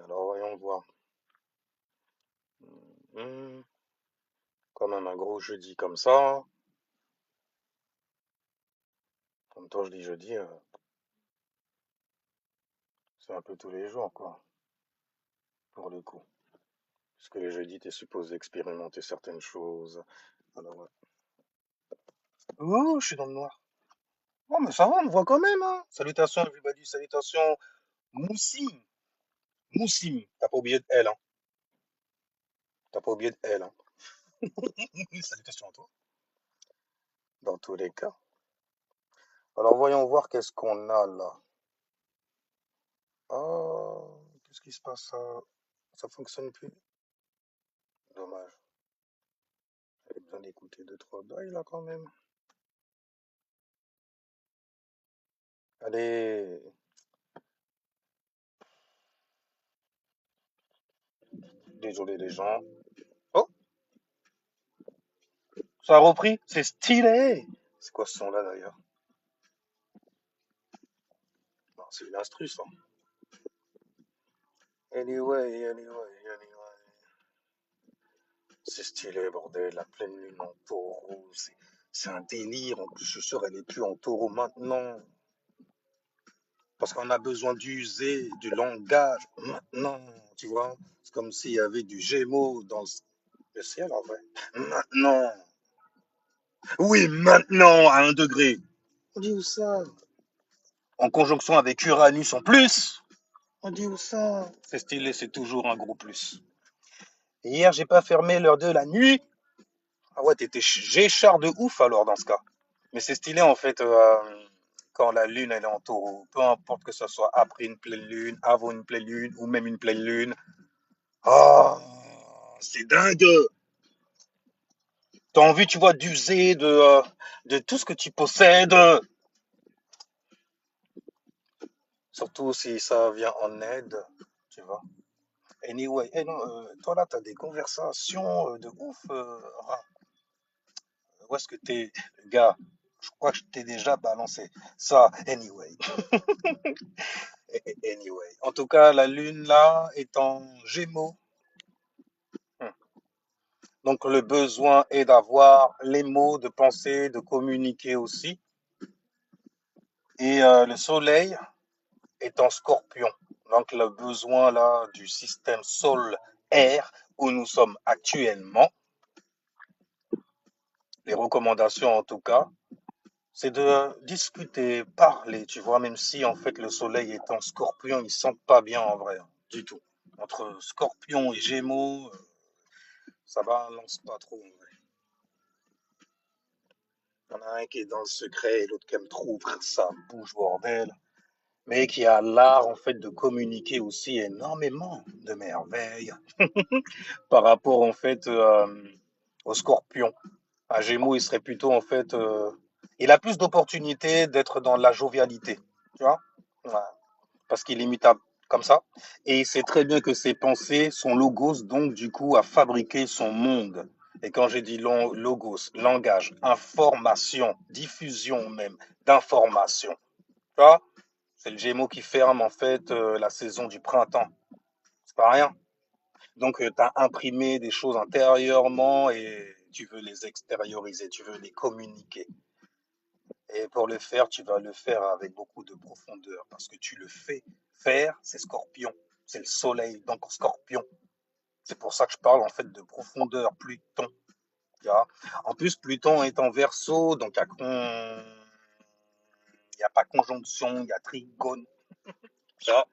Alors, voyons voir. Hmm, Quand même un gros jeudi comme ça. Comme toi, je dis jeudi, c'est un peu tous les jours, quoi, pour le coup. Puisque les jeudis, t'es supposé expérimenter certaines choses. Alors, ouais. Oh, je suis dans le noir. Oh, mais ça va, on me voit quand même, hein. Salutations, everybody, salutations. Moussim, Moussim. T'as pas oublié de L, hein. T'as pas oublié de L, hein. Salutations à toi, dans tous les cas. Alors, voyons voir qu'est-ce qu'on a là. Oh, qu'est-ce qui se passe, ça fonctionne plus? Dommage. J'avais besoin d'écouter deux, trois bails là quand même. Allez, désolé les gens. Oh, ça a repris, c'est stylé. C'est quoi ce son là d'ailleurs? Non, c'est une instru ça. Anyway. C'est stylé, bordel, la pleine lune en taureau. C'est un délire. En plus, je suis sûr, elle est plus en taureau maintenant. Parce qu'on a besoin d'user du langage maintenant. Tu vois? C'est comme s'il y avait du Gémeaux dans le ciel en vrai. Maintenant. Oui, maintenant, à 1 degré. On dit où ça? En conjonction avec Uranus en plus. On dit où ça? C'est stylé, c'est toujours un gros plus. Hier, j'ai pas fermé l'heure de la nuit. Ah ouais, t'étais Géchard de ouf alors dans ce cas. Mais c'est stylé en fait quand la lune elle est en taureau. Peu importe que ce soit après une pleine lune, avant une pleine lune ou même une pleine lune. Ah, c'est dingue. T'as envie, tu vois, d'user de tout ce que tu possèdes. Surtout si ça vient en aide, tu vois. Anyway, non, toi là, t'as des conversations de ouf. Où est-ce que t'es, gars? Je crois que je t'ai déjà balancé ça. Anyway. En tout cas, la lune là est en Gémeaux. Hmm. Donc le besoin est d'avoir les mots, de penser, de communiquer aussi. Et le soleil est en Scorpion. Donc le besoin là du système Sol-Air où nous sommes actuellement, les recommandations en tout cas, c'est de discuter, parler, tu vois, même si en fait le soleil est en Scorpion, ils ne sentent pas bien en vrai, hein, du tout. Entre Scorpion et Gémeaux, ça balance pas trop en vrai. Il y en a un qui est dans le secret et l'autre qui aime trop ouvrir sa bouche, bordel. Mais qui a l'art en fait de communiquer aussi énormément de merveilles par rapport en fait au Scorpion. Un Gémeaux, il serait plutôt en fait, il a plus d'opportunités d'être dans la jovialité, tu vois, ouais, parce qu'il est imitable comme ça. Et il sait très bien que ses pensées sont logos, donc du coup à fabriquer son monde. Et quand j'ai dit logos, langage, information, diffusion même d'information, tu vois, c'est le Gémeaux qui ferme en fait la saison du printemps. C'est pas rien. Donc, tu as imprimé des choses intérieurement et tu veux les extérioriser, tu veux les communiquer. Et pour le faire, tu vas le faire avec beaucoup de profondeur parce que tu le fais faire, c'est Scorpion, c'est le soleil, donc Scorpion. C'est pour ça que je parle en fait de profondeur, Pluton. Tu vois. En plus, Pluton est en Verseau, donc il y a pas conjonction, il y a trigone. Tu vois.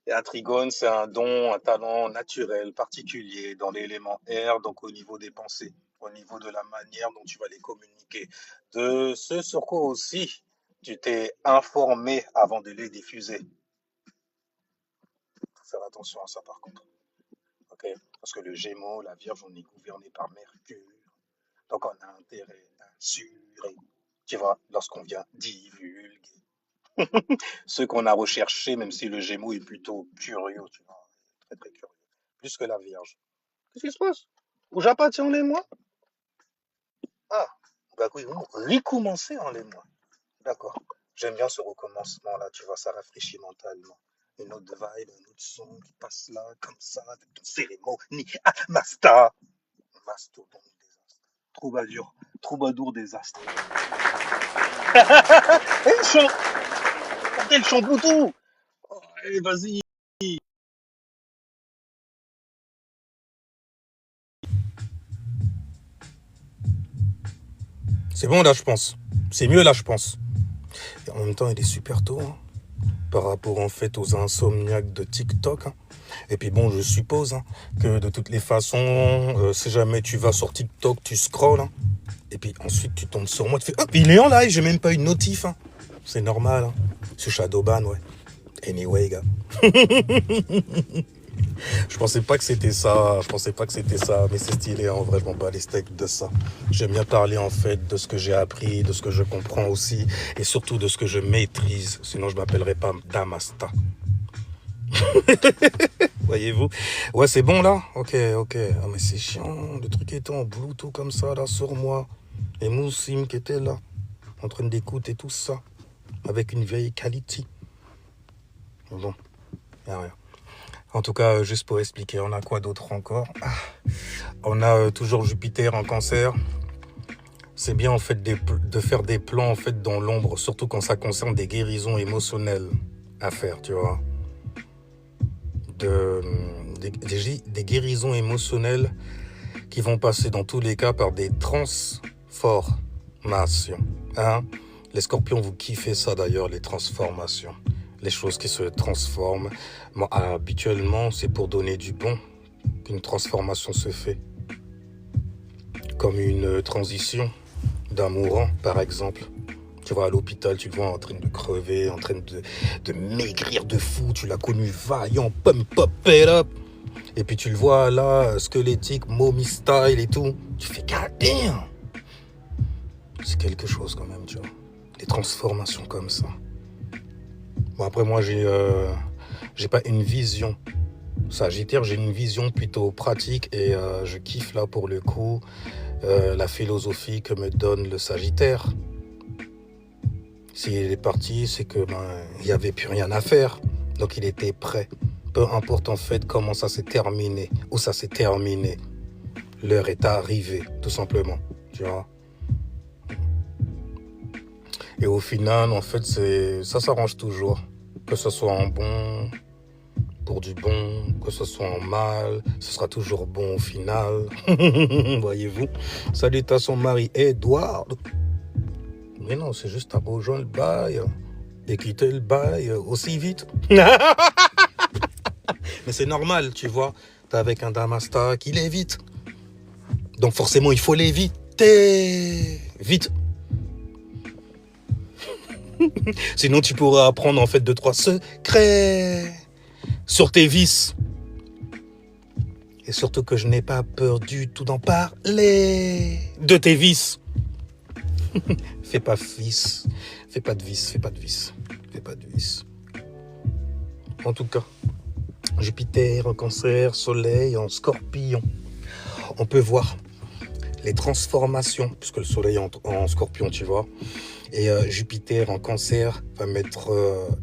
Et un trigone, c'est un don, un talent naturel, particulier dans l'élément air, donc au niveau des pensées, au niveau de la manière dont tu vas les communiquer. De ce sur quoi aussi tu t'es informé avant de les diffuser. Il faut faire attention à ça par contre. Okay, parce que le Gémeaux, la Vierge, on est gouverné par Mercure. Donc on a intérêt à assurer, tu vois, lorsqu'on vient divulguer. Ce qu'on a recherché, même si le Gémeaux est plutôt curieux, tu vois, très très curieux, plus que la Vierge. Qu'est-ce qui se passe? Au Japon, tiens, les mois? Ah, bah oui, recommencer en les mois. D'accord. J'aime bien ce recommencement-là, tu vois, ça rafraîchit mentalement. une autre vibe, un autre son qui passe là, comme ça, avec une cérémonie. Ah, Masta! Mastodonte des astres. Troubadour des astres. Et le chant! Portez le chant Bluetooth! Oh, allez, vas-y! C'est bon là, je pense. C'est mieux là, je pense. Et en même temps, il est super tôt, hein, par rapport en fait aux insomniaques de TikTok, hein. Et puis bon, je suppose, hein, que de toutes les façons, si jamais tu vas sur TikTok, tu scrolles, hein, et puis ensuite tu tombes sur moi, tu fais hop, il est en live, j'ai même pas eu de notif, hein. C'est normal, hein. C'est Shadowban, ouais. Anyway, gars. Je pensais pas que c'était ça, mais c'est stylé, en vrai, je m'en bats les steaks de ça. J'aime bien parler en fait de ce que j'ai appris, de ce que je comprends aussi, et surtout de ce que je maîtrise, sinon je m'appellerais pas Damasta. Voyez-vous? Ouais, c'est bon là? Ok. Ah, mais c'est chiant, le truc était en Bluetooth comme ça, là, sur moi. Et Moussim qui était là, en train d'écouter tout ça, avec une vieille qualité. Bon, y'a rien. En tout cas, juste pour expliquer, on a quoi d'autre encore? On a toujours Jupiter en Cancer. C'est bien en fait de faire des plans en fait dans l'ombre, surtout quand ça concerne des guérisons émotionnelles à faire, tu vois. Des guérisons émotionnelles qui vont passer dans tous les cas par des transformations. Hein? Les scorpions, vous kiffez ça d'ailleurs, les transformations. Les choses qui se transforment. Bon, habituellement, c'est pour donner du bon qu'une transformation se fait. Comme une transition d'un mourant, par exemple. Tu vas à l'hôpital, tu le vois en train de crever, en train de maigrir de fou. Tu l'as connu vaillant, pump it up. Et puis tu le vois là, squelettique, mommy style et tout. Tu fais God damn. C'est quelque chose quand même, tu vois. Des transformations comme ça. Bon, après moi, j'ai pas une vision Sagittaire, j'ai une vision plutôt pratique et je kiffe là pour le coup la philosophie que me donne le Sagittaire. S'il est parti, c'est que il n'y avait plus rien à faire, donc il était prêt. Peu importe en fait comment ça s'est terminé, où ça s'est terminé, l'heure est arrivée, tout simplement, tu vois. Et au final, en fait, ça s'arrange toujours, que ce soit en bon, pour du bon, que ce soit en mal, ce sera toujours bon au final. Voyez-vous. Salutations Marie-Edouard. Mais non, c'est juste à rejoindre le bail et quitter le bail aussi vite. Mais c'est normal, tu vois. T'es avec un Damasta qui l'évite. Donc forcément, il faut l'éviter. Vite. Sinon, tu pourras apprendre en fait 2-3 secrets sur tes vices. Et surtout que je n'ai pas peur du tout d'en parler de tes vices. Fais pas vice. Fais pas de vice. En tout cas, Jupiter en Cancer, Soleil en Scorpion. On peut voir les transformations, puisque le Soleil en Scorpion, tu vois. Et Jupiter en Cancer va mettre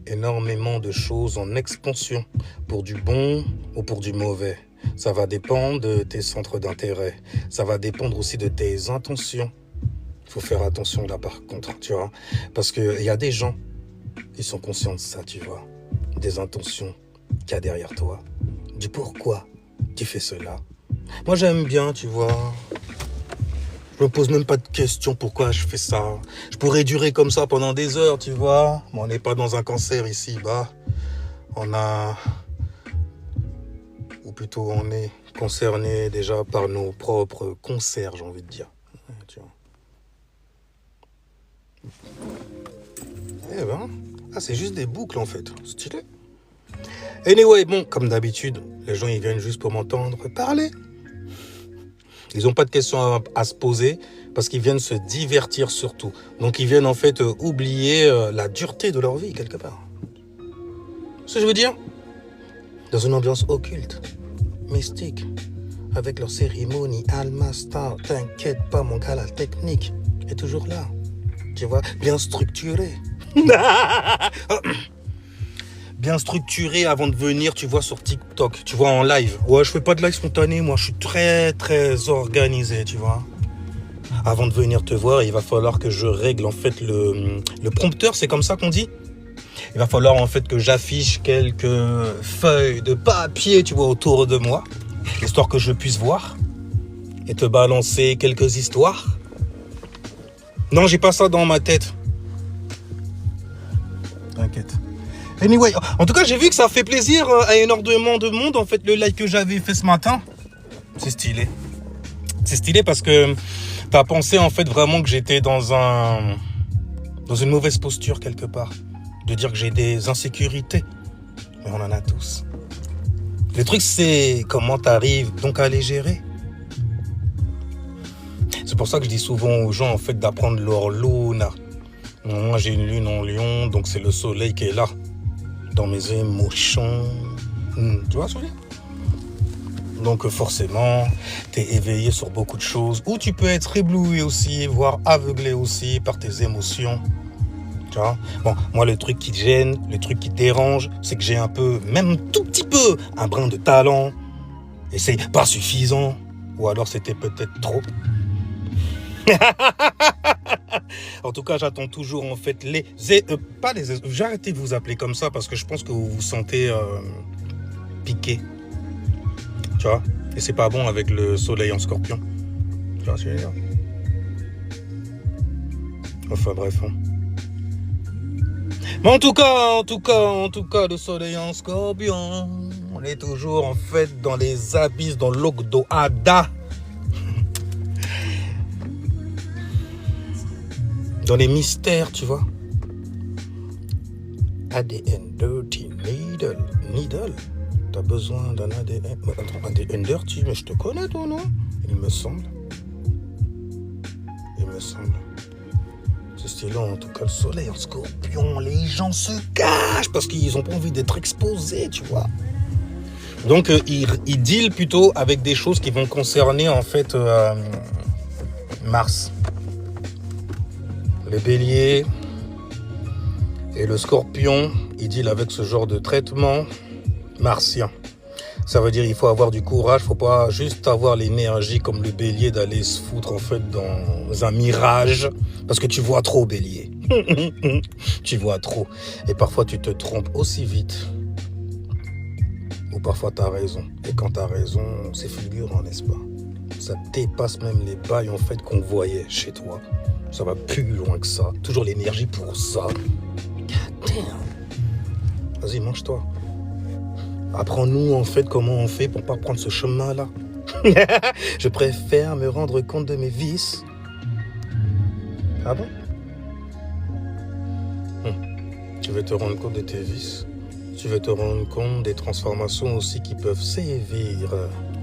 énormément de choses en expansion, pour du bon ou pour du mauvais. Ça va dépendre de tes centres d'intérêt. Ça va dépendre aussi de tes intentions. Il faut faire attention là par contre, tu vois. Parce qu'il y a des gens qui sont conscients de ça, tu vois. Des intentions qu'il y a derrière toi. Du pourquoi tu fais cela. Moi j'aime bien, tu vois. Je me pose même pas de questions pourquoi je fais ça. Je pourrais durer comme ça pendant des heures, tu vois. Mais on n'est pas dans un cancer ici, on a... Ou plutôt on est concerné déjà par nos propres concerts, j'ai envie de dire. Tu vois. Eh ben, c'est juste des boucles en fait. Stylé. Anyway, bon, comme d'habitude, les gens ils viennent juste pour m'entendre parler. Ils n'ont pas de questions à se poser parce qu'ils viennent se divertir surtout. Donc ils viennent en fait oublier la dureté de leur vie quelque part. Ce que je veux dire, dans une ambiance occulte, mystique, avec leur cérémonie Almastar, t'inquiète pas mon gars, la technique est toujours là. Tu vois, bien structurée. bien structuré avant de venir, tu vois, sur TikTok, tu vois, en live. Ouais, je fais pas de live spontané, moi, je suis très, très organisé, tu vois. Avant de venir te voir, il va falloir que je règle, en fait, le prompteur, c'est comme ça qu'on dit? Il va falloir, en fait, que j'affiche quelques feuilles de papier, tu vois, autour de moi, histoire que je puisse voir et te balancer quelques histoires. Non, j'ai pas ça dans ma tête. T'inquiète. Anyway, en tout cas, j'ai vu que ça fait plaisir à énormément de monde, en fait, le live que j'avais fait ce matin. C'est stylé. C'est stylé parce que t'as pensé, en fait, vraiment que j'étais dans une mauvaise posture quelque part. De dire que j'ai des insécurités. Mais on en a tous. Le truc, c'est comment t'arrives donc à les gérer. C'est pour ça que je dis souvent aux gens, en fait, d'apprendre leur luna. Moi, j'ai une lune en lion, donc c'est le soleil qui est là. Dans mes émotions. Tu vois ce que je veux dire? Donc forcément, tu es éveillé sur beaucoup de choses. Ou tu peux être ébloui aussi, voire aveuglé aussi par tes émotions. Tu vois? Bon, moi, le truc qui te gêne, le truc qui te dérange, c'est que j'ai un peu, même tout petit peu, un brin de talent. Et c'est pas suffisant. Ou alors c'était peut-être trop. En tout cas, j'attends toujours en fait pas les j'ai arrêté de vous appeler comme ça parce que je pense que vous vous sentez piqué. Tu vois? Et c'est pas bon avec le soleil en scorpion. Tu vois ce que je veux dire? Enfin bref. Hein. Mais en tout cas, le soleil en scorpion, on est toujours en fait dans les abysses, dans l'Ogdoada. Dans les mystères, tu vois. ADN Dirty Needle. T'as besoin d'un ADN. Attends, ADN Dirty, mais je te connais toi, non? Il me semble. C'est stylé, en tout cas, le soleil en scorpion. Les gens se cachent parce qu'ils ont pas envie d'être exposés, tu vois. Donc, ils dealent plutôt avec des choses qui vont concerner, en fait, Mars. Les béliers et le scorpion, ils dealent avec ce genre de traitement martien. Ça veut dire qu'il faut avoir du courage, il ne faut pas juste avoir l'énergie comme le bélier d'aller se foutre en fait dans un mirage. Parce que tu vois trop, bélier. Tu vois trop. Et parfois tu te trompes aussi vite. Ou parfois tu as raison. Et quand tu as raison, c'est fulgurant, n'est-ce pas? Ça dépasse même les bails en fait qu'on voyait chez toi. Ça va plus loin que ça. Toujours l'énergie pour ça. God damn. Vas-y, mange-toi. Apprends-nous en fait comment on fait pour pas prendre ce chemin-là. Je préfère me rendre compte de mes vices. Ah bon? Tu veux te rendre compte de tes vices? Tu veux te rendre compte des transformations aussi qui peuvent sévir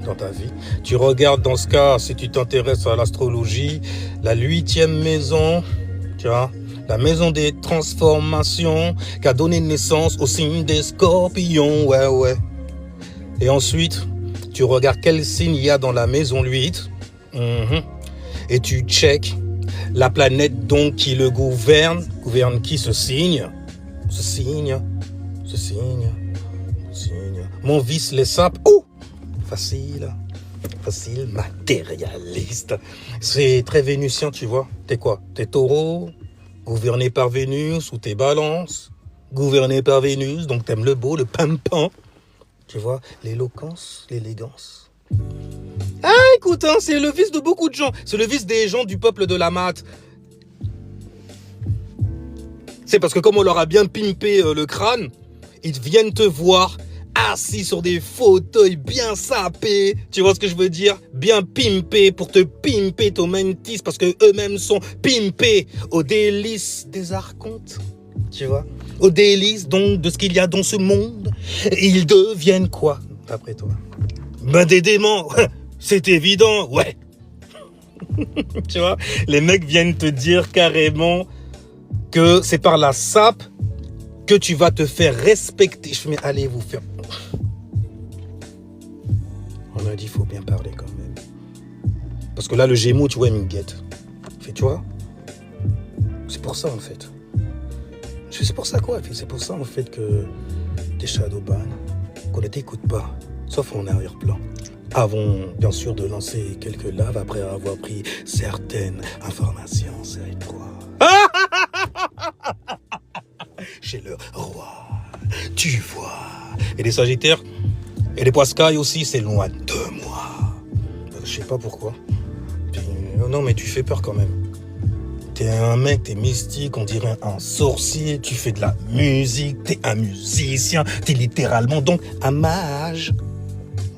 dans ta vie. Tu regardes dans ce cas, si tu t'intéresses à l'astrologie, la 8e maison, tu vois, la maison des transformations qui a donné naissance au signe des scorpions, ouais. Et ensuite, tu regardes quel signe il y a dans la maison 8, et tu check la planète donc qui le gouverne qui ce signe. Mon vice, les sapes, facile, matérialiste. C'est très vénusien, tu vois. T'es quoi? T'es taureau, gouverné par Vénus, ou t'es balance, gouverné par Vénus, donc t'aimes le beau, le pimpant. Tu vois, l'éloquence, l'élégance. Ah, écoute, hein, c'est le vice de beaucoup de gens. C'est le vice des gens du peuple de la mat. C'est parce que comme on leur a bien pimpé le crâne, ils viennent te voir assis sur des fauteuils bien sapés, tu vois ce que je veux dire? Bien pimpés pour te pimper ton mentis parce que eux-mêmes sont pimpés aux délices des archontes, tu vois? Aux délices donc de ce qu'il y a dans ce monde. Et ils deviennent quoi, d'après toi? Ben des démons, c'est évident, ouais. Tu vois? Les mecs viennent te dire carrément que c'est par la sape que tu vas te faire respecter. Je me dis, allez vous faire... On a dit, il faut bien parler quand même. Parce que là, le Gémeaux, tu vois, il me guette. Fait, tu vois? C'est pour ça, en fait. C'est pour ça, quoi. C'est pour ça, en fait, que des shadowban qu'on ne t'écoute pas, sauf en arrière-plan. Avant, bien sûr, de lancer quelques laves après avoir pris certaines informations sur toi. Chez le roi, tu vois. Et les sagittaires, et les poiscailles aussi, c'est loin de moi. Je sais pas pourquoi. Puis, non, mais tu fais peur quand même. T'es un mec, t'es mystique, on dirait un sorcier, tu fais de la musique, t'es un musicien, t'es littéralement donc un mage.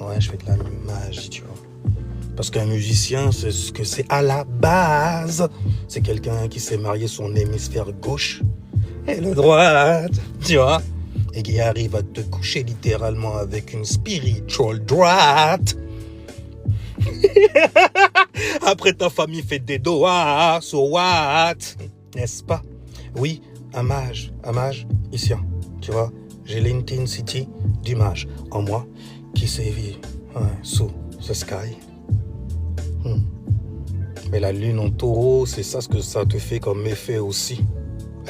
Ouais, je fais de la magie, tu vois. Parce qu'un musicien, c'est ce que c'est à la base. C'est quelqu'un qui sait marier son hémisphère gauche et le droite, tu vois. Et qui arrive à te coucher littéralement avec une spiritual droite. Après ta famille fait des doigts, so what? N'est-ce pas? Oui, un mage ici, tu vois. J'ai l'intensity du mage en moi qui sévit sous ce sky. Mais la lune en taureau, c'est ça ce que ça te fait comme effet aussi.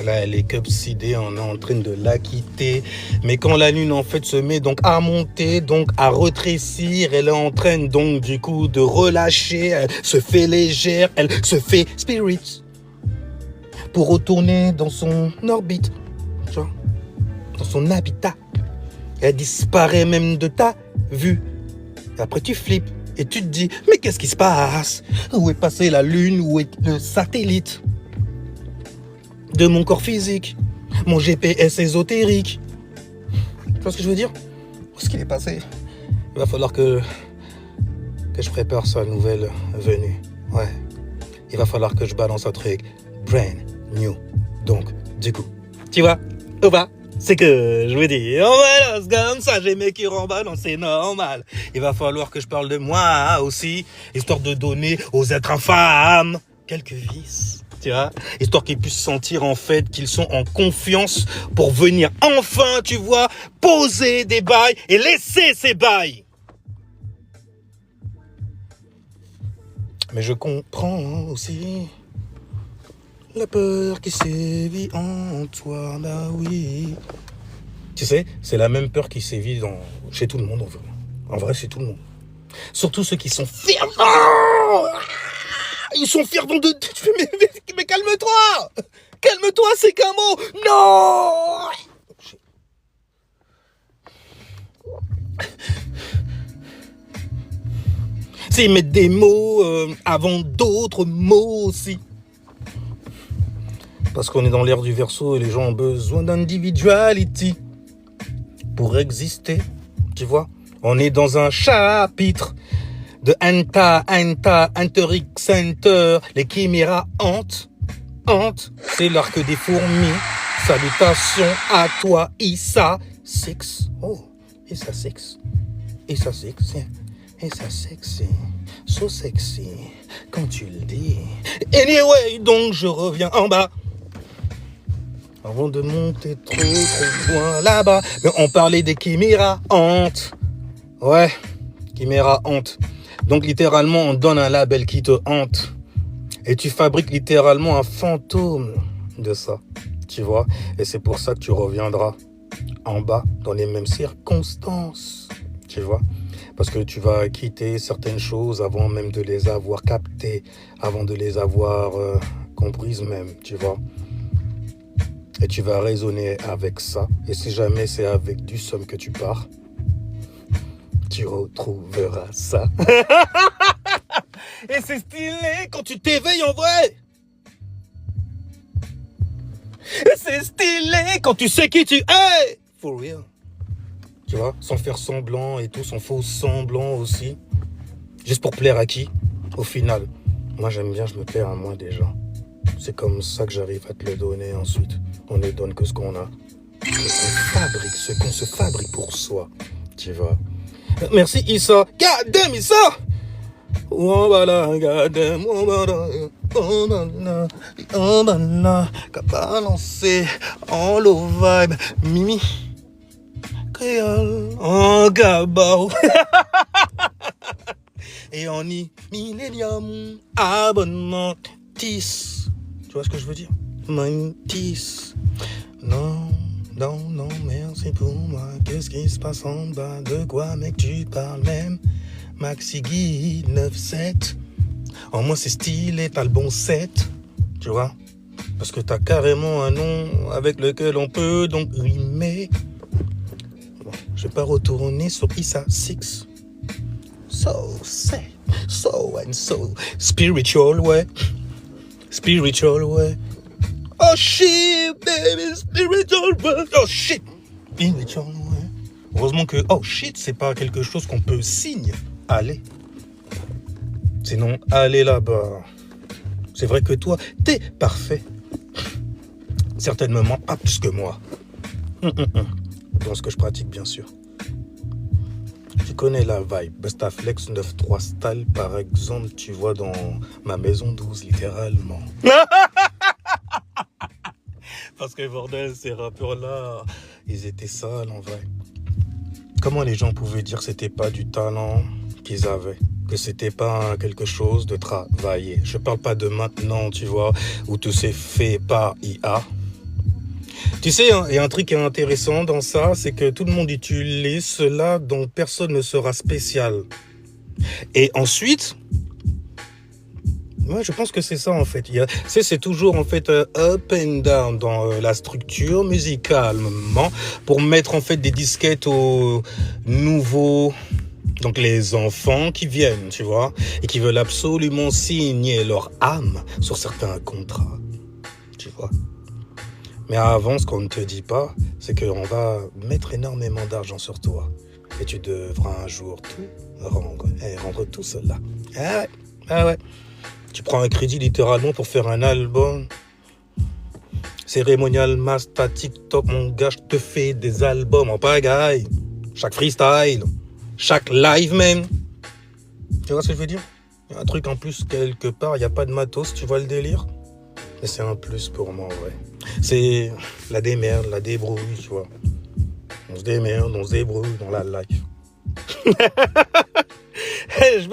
Là, elle est qu'obsidée, on est en train de la quitter. Mais quand la lune, en fait, se met donc à monter, donc à rétrécir, elle est en train donc, du coup, de relâcher. Elle se fait légère, elle se fait spirit. Pour retourner dans son orbite, tu vois, dans son habitat. Elle disparaît même de ta vue. Et après, tu flippes et tu te dis, mais qu'est-ce qui se passe? Où est passée la lune? Où est le satellite de mon corps physique, mon GPS ésotérique? Tu vois ce que je veux dire? Où est-ce qu'il est passé? Il va falloir que je prépare sa nouvelle venue. Ouais. Il va falloir que je balance un truc brand new. Donc, du coup, tu vois, ou pas? C'est que, je veux dire, on balance comme ça, j'ai mes qui rembalancent, c'est normal. Il va falloir que je parle de moi aussi, histoire de donner aux êtres infâmes quelques vices. Tu vois, histoire qu'ils puissent sentir en fait qu'ils sont en confiance pour venir enfin, tu vois, poser des bails et laisser ces bails. Mais je comprends aussi la peur qui sévit en toi, bah oui. Tu sais, c'est la même peur qui sévit chez tout le monde, en vrai. En vrai, chez tout le monde. Surtout ceux qui sont fiers. Oh, ils sont fiers de... Mais calme-toi! Calme-toi, c'est qu'un mot! Non! C'est ils mettent des mots avant d'autres mots aussi. Parce qu'on est dans l'ère du Verseau et les gens ont besoin d'individualité pour exister, tu vois. On est dans un chapitre de Enteric Center, les chiméras hantent, c'est l'arc des fourmis. Salutations à toi, Issa Six. Oh, Issa Six. Issa Six. Issa Sexy. So sexy. Quand tu le dis. Anyway, donc je reviens en bas. Avant de monter trop loin là-bas. Mais on parlait des chiméras hantes. Ouais, chiméras hantes. Donc littéralement, on donne un label qui te hante. Et tu fabriques littéralement un fantôme de ça. Tu vois? Et c'est pour ça que tu reviendras en bas dans les mêmes circonstances. Tu vois? Parce que tu vas quitter certaines choses avant même de les avoir captées, avant de les avoir comprises même, tu vois. Et tu vas raisonner avec ça. Et si jamais c'est avec du somme que tu pars, tu retrouveras ça. Et c'est stylé quand tu t'éveilles en vrai. Et c'est stylé quand tu sais qui tu es. For real. Tu vois, sans faire semblant et tout, sans faux semblant aussi. Juste pour plaire à qui? Au final, moi j'aime bien, je me plais à moi déjà. C'est comme ça que j'arrive à te le donner ensuite. On ne donne que ce qu'on a. Ce qu'on se fabrique pour soi. Tu vois. Merci Issa. God damn Issa! Oh bala, god damn, oh bala, qu'a balancé en low vibe. Mimi. Créole, en gabao. Et on y millénium abonnement 10. Tu vois ce que je veux dire? Mantis. Non, Non, non, merci pour moi. Qu'est-ce qui se passe en bas? De quoi, mec, tu parles même? Maxi Guy 9-7. En moi, c'est stylé, t'as le bon 7. Tu vois? Parce que t'as carrément un nom avec lequel on peut donc rimer. Bon, je vais pas retourner sur Issa 6. So sad, so and so spiritual way. Spiritual way. Oh shit, baby, spiritual way. Oh shit, spiritual way. Heureusement que oh shit, c'est pas quelque chose qu'on peut signer. Allez. Sinon, allez là-bas. C'est vrai que toi, t'es parfait. Certainement pas plus que moi. Dans ce que je pratique, bien sûr. Tu connais la vibe. Bestaflex 9.3 style, par exemple, tu vois dans ma maison 12, littéralement. Parce que bordel, ces rappeurs-là, ils étaient sales en vrai. Comment les gens pouvaient dire que c'était pas du talent qu'ils avaient? Que c'était pas quelque chose de travaillé. Je parle pas de maintenant, tu vois, où tout s'est fait par IA. Tu sais, il y a un truc qui est intéressant dans ça, c'est que tout le monde utilise cela dont personne ne sera spécial. Et ensuite, moi je pense que c'est ça en fait. C'est toujours en fait up and down dans la structure musicalement pour mettre en fait des disquettes aux nouveaux... Donc les enfants qui viennent, tu vois, et qui veulent absolument signer leur âme sur certains contrats, tu vois. Mais avant, ce qu'on ne te dit pas, c'est qu'on va mettre énormément d'argent sur toi. Et tu devras un jour tout rendre tout cela. Ah ouais. Tu prends un crédit littéralement pour faire un album. Cérémonial, master, TikTok, mon gars, je te fais des albums en pagaille. Chaque freestyle. Chaque live même. Tu vois ce que je veux dire? Il y a un truc en plus quelque part, il n'y a pas de matos, tu vois le délire? Mais c'est un plus pour moi, ouais. C'est la démerde, la débrouille, tu vois. On se démerde, on se débrouille dans la life. Je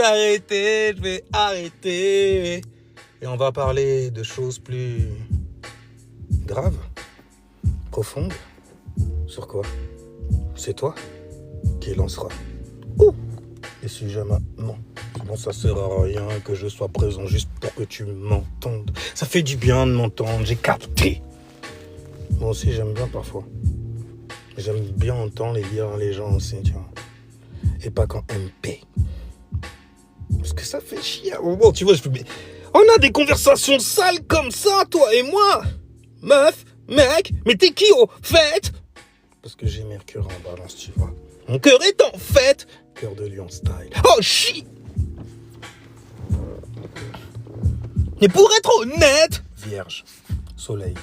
vais arrêter. Et on va parler de choses plus graves, profondes. Sur quoi? C'est toi qui lancera. Et si jamais non, bon, ça sert à rien que je sois présent juste pour que tu m'entendes. Ça fait du bien de m'entendre, j'ai capté. Moi aussi j'aime bien parfois. J'aime bien entendre et lire les gens aussi, tu vois. Et pas qu'en MP. Parce que ça fait chier. Bon, tu vois, on a des conversations sales comme ça, toi et moi. Meuf, mec, mais t'es qui au fait? Parce que j'ai Mercure en balance, tu vois. Mon cœur est en fête. Cœur de lion style. Oh shit. Mais pour être honnête, Vierge, Soleil,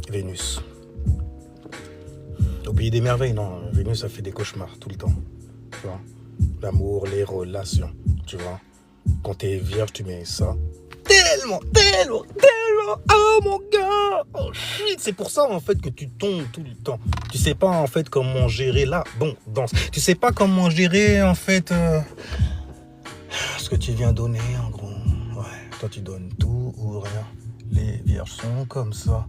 Vénus. Au pays des merveilles, non. Vénus, ça fait des cauchemars tout le temps. Tu vois. L'amour, les relations, tu vois. Quand t'es vierge, tu mets ça. Tellement. Oh mon gars. Oh shit. C'est pour ça en fait que tu tombes tout le temps. Tu sais pas en fait comment gérer l'abondance. Tu sais pas comment gérer en fait ce que tu viens donner en gros. Ouais. Toi tu donnes tout ou rien. Les vierges sont comme ça.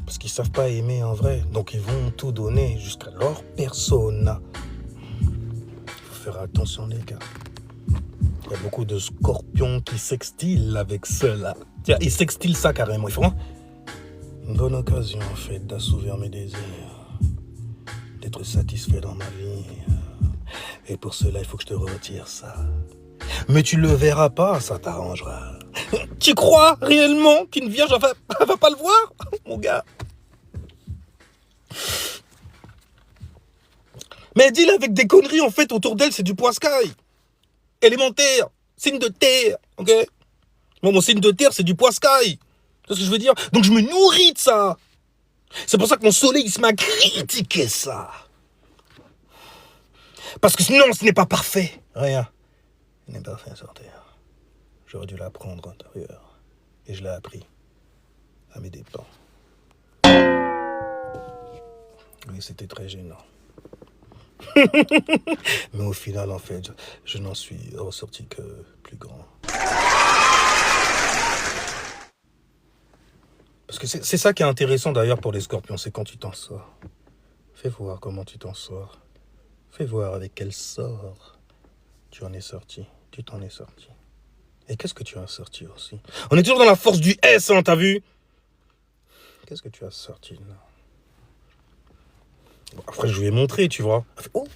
Parce qu'ils savent pas aimer en vrai. Donc ils vont tout donner jusqu'à leur persona. Faut faire attention les gars. Il y a beaucoup de scorpions qui sextilent avec cela. Tiens, ils sextilent ça carrément. Ils font une bonne occasion en fait d'assouvir mes désirs, d'être satisfait dans ma vie. Et pour cela, il faut que je te retire ça. Mais tu le verras pas, ça t'arrangera. Tu crois réellement qu'une vierge va pas le voir, mon gars? Mais dis-le avec des conneries en fait autour d'elle, c'est du poiscaille. Élémentaire, signe de terre, ok? Moi, mon signe de terre, c'est du poiscaille. Tu vois ce que je veux dire? Donc, je me nourris de ça. C'est pour ça que mon soleil, il se m'a critiqué ça. Parce que sinon, ce n'est pas parfait. Rien n'est parfait sur terre. J'aurais dû l'apprendre intérieur. Et je l'ai appris à mes dépens. Oui, c'était très gênant. Mais au final, en fait, je n'en suis ressorti que plus grand. Parce que c'est ça qui est intéressant d'ailleurs pour les scorpions, c'est quand tu t'en sors. Fais voir comment tu t'en sors. Fais voir avec quel sort tu en es sorti. Tu t'en es sorti. Et qu'est-ce que tu as sorti aussi? On est toujours dans la force du S, hein, t'as vu? Qu'est-ce que tu as sorti là? Bon, après, je lui ai montré, tu vois. Oh!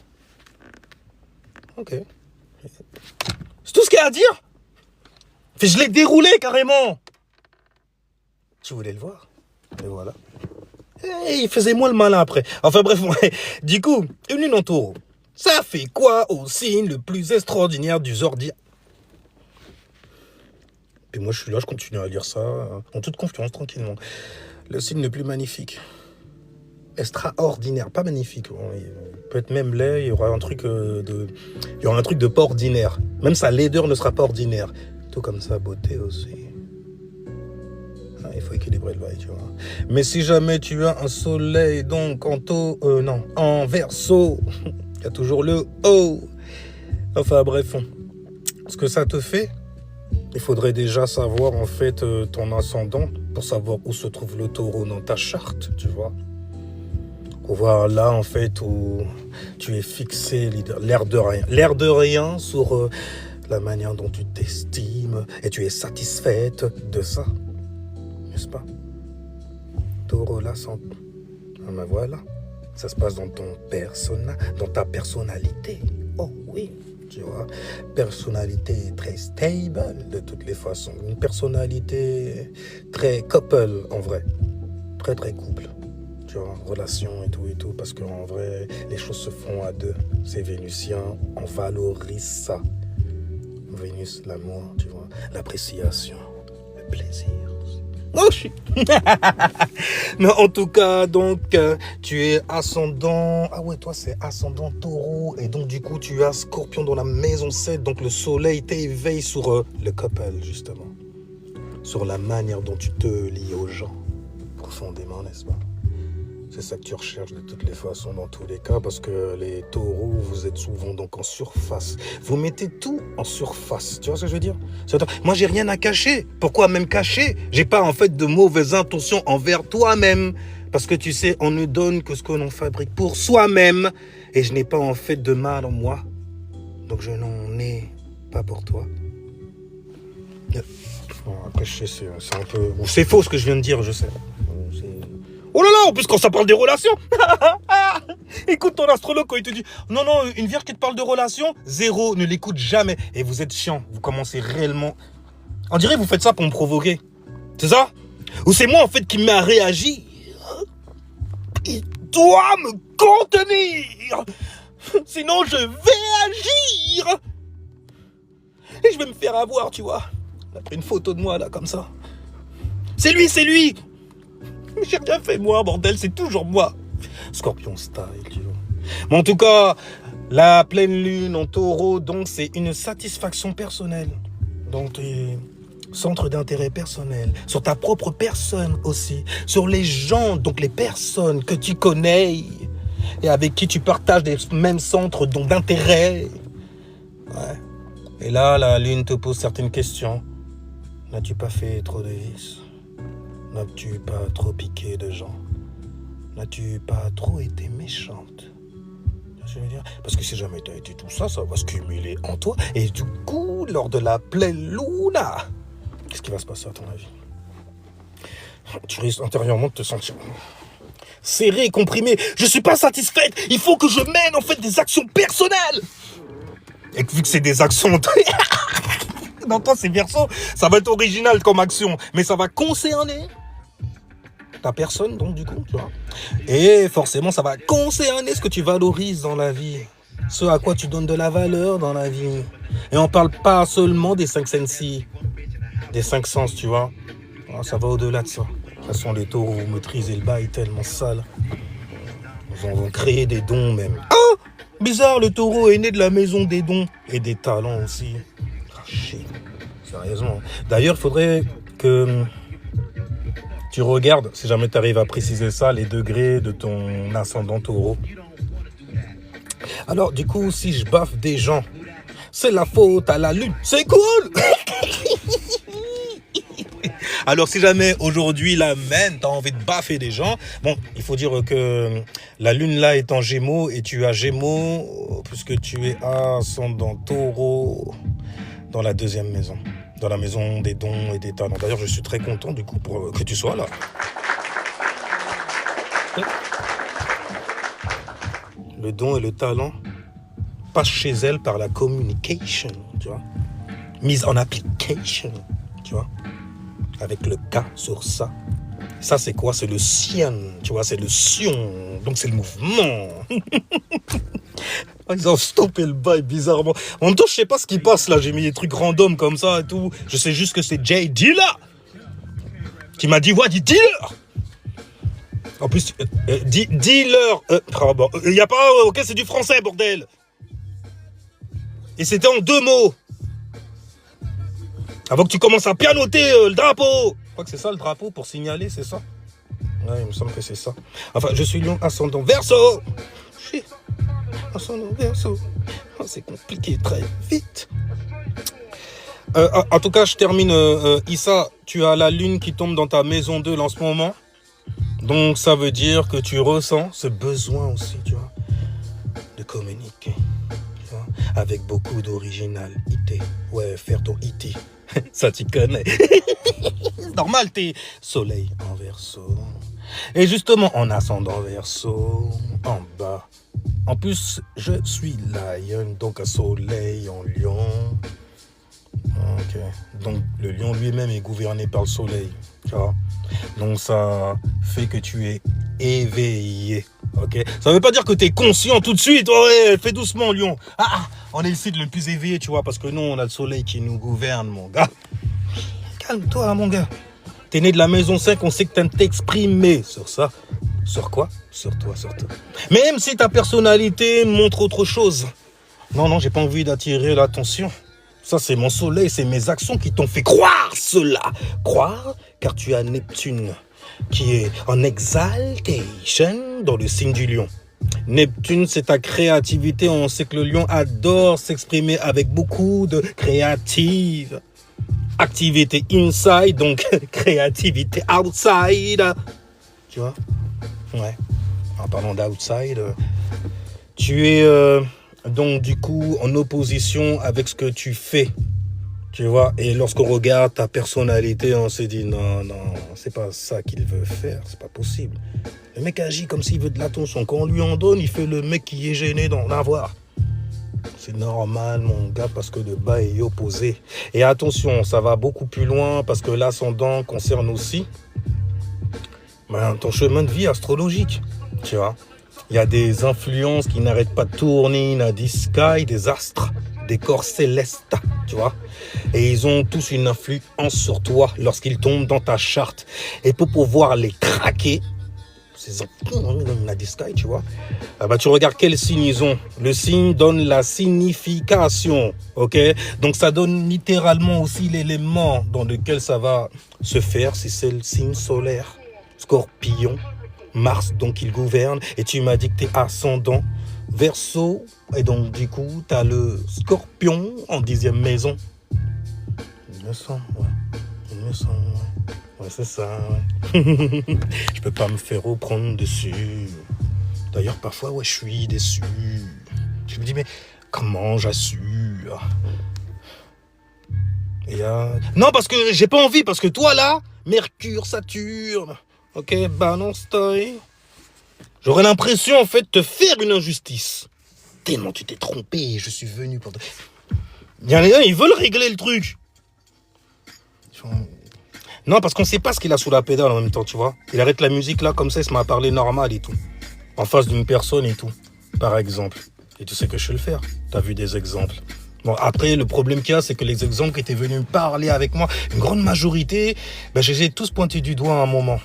Ok. C'est tout ce qu'il y a à dire? Je l'ai déroulé carrément. Tu voulais le voir? Et voilà. Et il faisait moins le malin après. Enfin bref, ouais. Du coup, une lune en taureau. Ça fait quoi au signe le plus extraordinaire du zodiaque? Puis moi je suis là, je continue à lire ça en toute confiance, tranquillement. Le signe le plus magnifique. Extraordinaire, pas magnifique. Bon, il peut être même laid, il y aura un truc il y aura un truc de pas ordinaire. Même sa laideur ne sera pas ordinaire. Tout comme sa beauté aussi. Ah, il faut équilibrer le bail, tu vois. Mais si jamais tu as un soleil donc en verso, il y a toujours le O. Enfin bref, ce que ça te fait, il faudrait déjà savoir en fait ton ascendant pour savoir où se trouve le taureau dans ta charte, tu vois. Pour voir là en fait où tu es fixé, l'air de rien sur la manière dont tu t'estimes et tu es satisfaite de ça, n'est-ce pas? Taureau l'ascendant. Ah ben voilà, ça se passe dans dans ta personnalité. Oh oui. Tu vois, personnalité très stable de toutes les façons. Une personnalité très couple en vrai. Très très couple. Tu vois, relation et tout. Parce qu'en vrai, les choses se font à deux. C'est vénusien, on valorise ça. Vénus, l'amour, tu vois, l'appréciation, le plaisir. Oh, mais en tout cas, donc, tu es ascendant... Ah ouais, toi, c'est ascendant taureau. Et donc, du coup, tu as Scorpion dans la maison 7. Donc, le soleil t'éveille sur le couple, justement. Sur la manière dont tu te lies aux gens. Profondément, n'est-ce pas? C'est ça que tu recherches de toutes les façons, dans tous les cas. Parce que les taureaux, vous êtes souvent donc en surface. Vous mettez tout en surface. Tu vois ce que je veux dire? Moi, j'ai rien à cacher. Pourquoi même cacher? J'ai pas en fait de mauvaises intentions envers toi-même. Parce que tu sais, on ne donne que ce que l'on fabrique pour soi-même. Et je n'ai pas en fait de mal en moi. Donc je n'en ai pas pour toi. Bon, après, je sais, c'est un peu... Ou c'est faux ce que je viens de dire, je sais. Oh là là, en plus quand ça parle des relations. Écoute ton astrologue quand il te dit non, une vierge qui te parle de relations, zéro, ne l'écoute jamais. Et vous êtes chiant, vous commencez réellement... On dirait que vous faites ça pour me provoquer. C'est ça? Ou c'est moi en fait qui me met à réagir. Il doit me contenir. Sinon je vais agir. Et je vais me faire avoir, tu vois. On a pris une photo de moi là, comme ça. C'est lui. Mais j'ai rien fait moi, bordel, c'est toujours moi. Scorpion style, tu vois. Mais en tout cas, la pleine lune en taureau, donc c'est une satisfaction personnelle. Donc tes centres d'intérêt personnel, sur ta propre personne aussi, sur les gens, donc les personnes que tu connais et avec qui tu partages les mêmes centres d'intérêt. Ouais. Et là, la lune te pose certaines questions. N'as-tu pas fait trop de vices? N'as-tu pas trop piqué de gens? N'as-tu pas trop été méchante? Je veux dire, parce que si jamais tu as été tout ça, ça va se cumuler en toi. Et du coup, lors de la pleine luna, qu'est-ce qui va se passer à ton avis? Tu risques intérieurement de te sentir serré, comprimé. Je suis pas satisfaite. Il faut que je mène en fait des actions personnelles. Et vu que c'est des actions... dans toi c'est Verseau, ça va être original comme action, mais ça va concerner ta personne, donc du coup, tu vois. Et forcément, ça va concerner ce que tu valorises dans la vie, ce à quoi tu donnes de la valeur dans la vie. Et on parle pas seulement des 5 sensi, des 5 sens, tu vois. Ça va au-delà de ça. De toute façon, les taureaux, vous maîtrisez le bail tellement sale. Ils vont créer des dons même. Ah, bizarre, le taureau est né de la maison des dons et des talents aussi. Sérieusement. D'ailleurs, il faudrait que tu regardes, si jamais tu arrives à préciser ça, les degrés de ton ascendant taureau. Alors, du coup, si je baffe des gens, c'est la faute à la lune. C'est cool. Alors, si jamais aujourd'hui, la mène, t'as envie de baffer des gens, bon, il faut dire que la lune là est en Gémeaux et tu as Gémeaux puisque tu es ascendant Taureau dans la deuxième maison, dans la maison des dons et des talents. D'ailleurs, je suis très content du coup pour que tu sois là. Le don et le talent passent chez elle par la communication, tu vois, mise en application, tu vois, avec le K sur ça. Ça, c'est quoi? C'est le sien, tu vois, c'est le sion, donc c'est le mouvement. Ils ont stoppé le bail bizarrement. En même temps, je sais pas ce qui passe là, j'ai mis des trucs random comme ça et tout. Je sais juste que c'est Jay Dealer qui m'a dit, ouais, dis dealer. En plus, dealer, il y a pas, ok, c'est du français, bordel. Et c'était en 2 mots. Avant que tu commences à pianoter le drapeau. Je crois que c'est ça le drapeau pour signaler, c'est ça? Ouais, il me semble que c'est ça. Enfin, je suis lion ascendant Verseau. Ascendant Verseau. Oh, c'est compliqué très vite. En tout cas, je termine. Issa, tu as la lune qui tombe dans ta maison 2 en ce moment. Donc, ça veut dire que tu ressens ce besoin aussi, tu vois, de communiquer, tu vois, avec beaucoup d'originalité. Ouais, faire ton IT. Ça, tu connais. Normal, t'es soleil en Verseau. Et justement, en ascendant Verseau, en bas. En plus, je suis lion, donc un soleil en lion. Ok. Donc, le lion lui-même est gouverné par le soleil, tu vois. Donc, ça fait que tu es éveillé, ok. Ça veut pas dire que tu es conscient tout de suite. Ouais, fais doucement, lion. On est le site le plus éveillé, tu vois, parce que nous, on a le soleil qui nous gouverne, mon gars. Calme-toi, mon gars. T'es né de la maison 5, on sait que t'aimes t'exprimer sur ça. Sur quoi? Sur toi, sur toi. Même si ta personnalité montre autre chose. Non, j'ai pas envie d'attirer l'attention. Ça, c'est mon soleil, c'est mes actions qui t'ont fait croire cela. Croire, car tu as Neptune, qui est en exaltation dans le signe du lion. Neptune, c'est ta créativité. On sait que le lion adore s'exprimer avec beaucoup de créative. Activité inside, donc créativité outside. Tu vois? Ouais. En parlant d'outside, tu es donc du coup en opposition avec ce que tu fais. Tu vois? Et lorsqu'on regarde ta personnalité, on se dit non, c'est pas ça qu'il veut faire, c'est pas possible. Le mec agit comme s'il veut de l'attention. Quand on lui en donne, il fait le mec qui est gêné d'en avoir. C'est normal, mon gars, parce que le bas est opposé. Et attention, ça va beaucoup plus loin, parce que l'ascendant concerne aussi ton chemin de vie astrologique, tu vois. Il y a des influences qui n'arrêtent pas de tourner, in the sky, des astres, des corps célestes, tu vois. Et ils ont tous une influence sur toi lorsqu'ils tombent dans ta charte. Et pour pouvoir les craquer, ces influences in the sky, tu vois, tu regardes quel signe ils ont. Le signe donne la signification, ok? Donc ça donne littéralement aussi l'élément dans lequel ça va se faire, si c'est le signe solaire. Scorpion, Mars, donc il gouverne. Et tu m'as dit que t'es ascendant Verseau. Et donc du coup, t'as le Scorpion en 10e maison. Il me semble, ouais. Ouais, c'est ça, ouais. Je peux pas me faire reprendre dessus. D'ailleurs, parfois, ouais, je suis déçu. Je me dis, mais comment j'assure? Non, parce que j'ai pas envie, parce que toi, là, Mercure, Saturne, ok, balance-toi. J'aurais l'impression, en fait, de te faire une injustice. Tellement tu t'es trompé, je suis venu pour te... Il y en a un, ils veulent régler le truc. Non, parce qu'on sait pas ce qu'il a sous la pédale en même temps, tu vois. Il arrête la musique, là, comme ça, il se met à parler normal et tout. En face d'une personne et tout, par exemple. Et tu sais que je sais le faire. T'as vu des exemples. Bon, après, le problème qu'il y a, c'est que les exemples qui étaient venus parler avec moi, une grande majorité, je les ai tous pointés du doigt à un moment.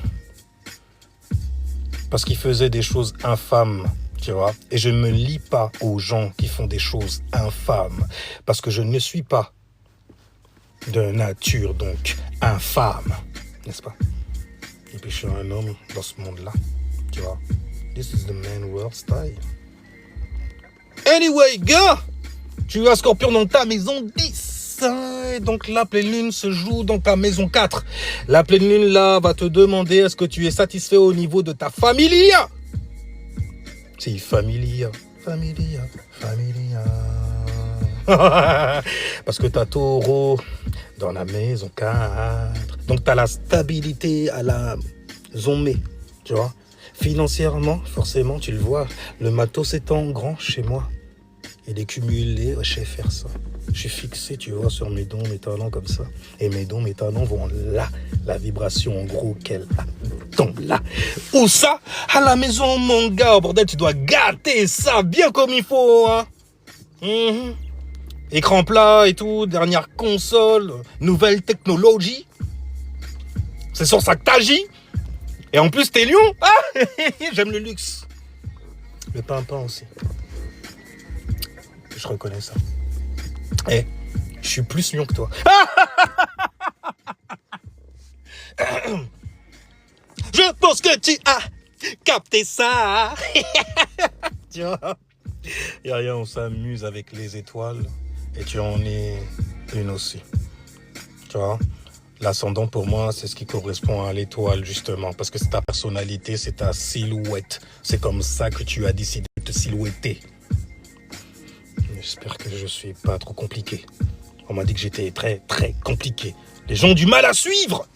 Parce qu'ils faisaient des choses infâmes, tu vois. Et je ne me lie pas aux gens qui font des choses infâmes. Parce que je ne suis pas de nature, donc, infâme. N'est-ce pas? Et puis, je suis un homme dans ce monde-là, tu vois. This is the man world style. Anyway, gars, tu as Scorpion dans ta maison 10. ça. Et donc la pleine lune se joue dans ta maison 4. La pleine lune là va te demander est-ce que tu es satisfait au niveau de ta familia. C'est familia. Parce que t'as taureau dans la maison 4. Donc t'as la stabilité à la zombie, tu vois. Financièrement, forcément, tu le vois, le matos étant grand chez moi. Il est cumulé, je sais faire ça. Je suis fixé, tu vois, sur mes dons, mes talents comme ça. Et mes dons, mes talents vont là. La vibration, en gros, qu'elle tombe là. Où ça? À la maison, mon gars. Bordel, tu dois gâter ça bien comme il faut, hein. Écran plat et tout, dernière console, nouvelle technologie. C'est sur ça que t'agis. Et en plus, t'es lion. Ah, j'aime le luxe. Le pimpin aussi. Je reconnais ça. Eh, je suis plus lion que toi. Je pense que tu as capté ça. Tu vois, y'a rien, on s'amuse avec les étoiles. Et tu en es une aussi. Tu vois, l'ascendant pour moi, c'est ce qui correspond à l'étoile justement. Parce que c'est ta personnalité, c'est ta silhouette. C'est comme ça que tu as décidé de te silhouetter. J'espère que je suis pas trop compliqué. On m'a dit que j'étais très très compliqué. Les gens ont du mal à suivre.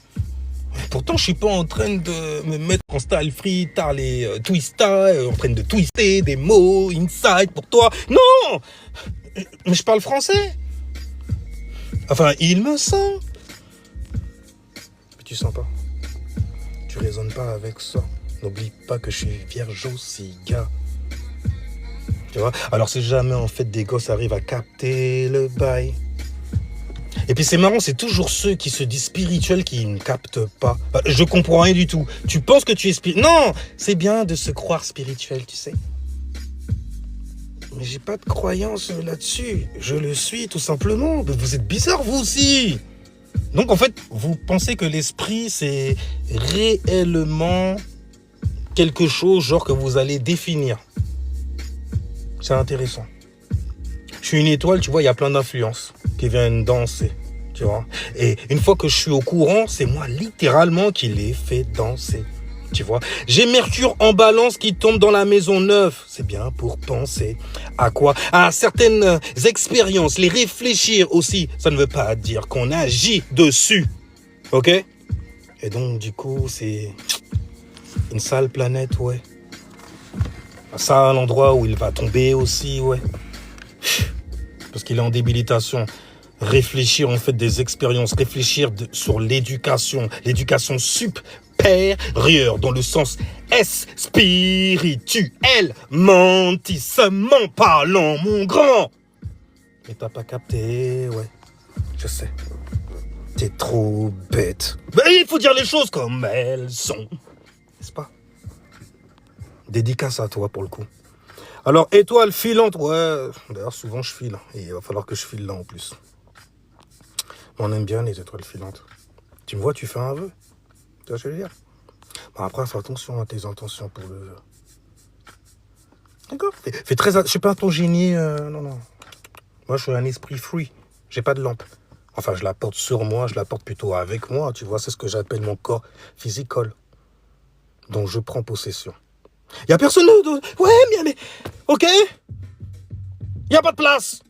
Pourtant, je suis pas en train de me mettre en style free, les twista, en train de twister des mots inside pour toi. Non, mais je parle français. Enfin, il me semble. Mais tu sens pas. Tu raisonnes pas avec ça. N'oublie pas que je suis vierge aussi, gars. Tu vois? Alors si jamais en fait des gosses arrivent à capter le bail. Et puis c'est marrant, c'est toujours ceux qui se disent spirituels qui ne captent pas. Je comprends rien du tout. Tu penses que tu es spirituel? Non, c'est bien de se croire spirituel, tu sais. Mais j'ai pas de croyance là-dessus. Je le suis tout simplement. Mais vous êtes bizarre vous aussi. Donc en fait, vous pensez que l'esprit c'est réellement quelque chose genre que vous allez définir. C'est intéressant. Je suis une étoile, tu vois, il y a plein d'influences qui viennent danser, tu vois. Et une fois que je suis au courant, c'est moi littéralement qui les fais danser, tu vois. J'ai Mercure en balance qui tombe dans la maison 9. C'est bien pour penser à quoi? À certaines expériences, les réfléchir aussi. Ça ne veut pas dire qu'on agit dessus, ok? Et donc, du coup, c'est une sale planète, ouais. Ça, à l'endroit où il va tomber aussi, ouais. Parce qu'il est en débilitation. Réfléchir, en fait, des expériences. Réfléchir sur l'éducation. L'éducation supérieure, dans le sens spirituel. Mentissement parlant, mon grand. Mais t'as pas capté, ouais. Je sais. T'es trop bête. Mais il faut dire les choses comme elles sont. N'est-ce pas? Dédicace à toi pour le coup. Alors, étoile filante, ouais. D'ailleurs, souvent je file. Et il va falloir que je file là en plus. On aime bien les étoiles filantes. Tu me vois, tu fais un vœu. Tu vois ce que je veux dire? Bon, après, fais attention à tes intentions pour le vœu. D'accord? Fais très. Je suis pas ton génie. Non. Moi, je suis un esprit free. J'ai pas de lampe. Enfin, je la porte sur moi, je la porte plutôt avec moi. Tu vois, c'est ce que j'appelle mon corps physical. dont je prends possession. Il n'y a personne de... Ouais, mais... Ok. Il n'y a pas de place.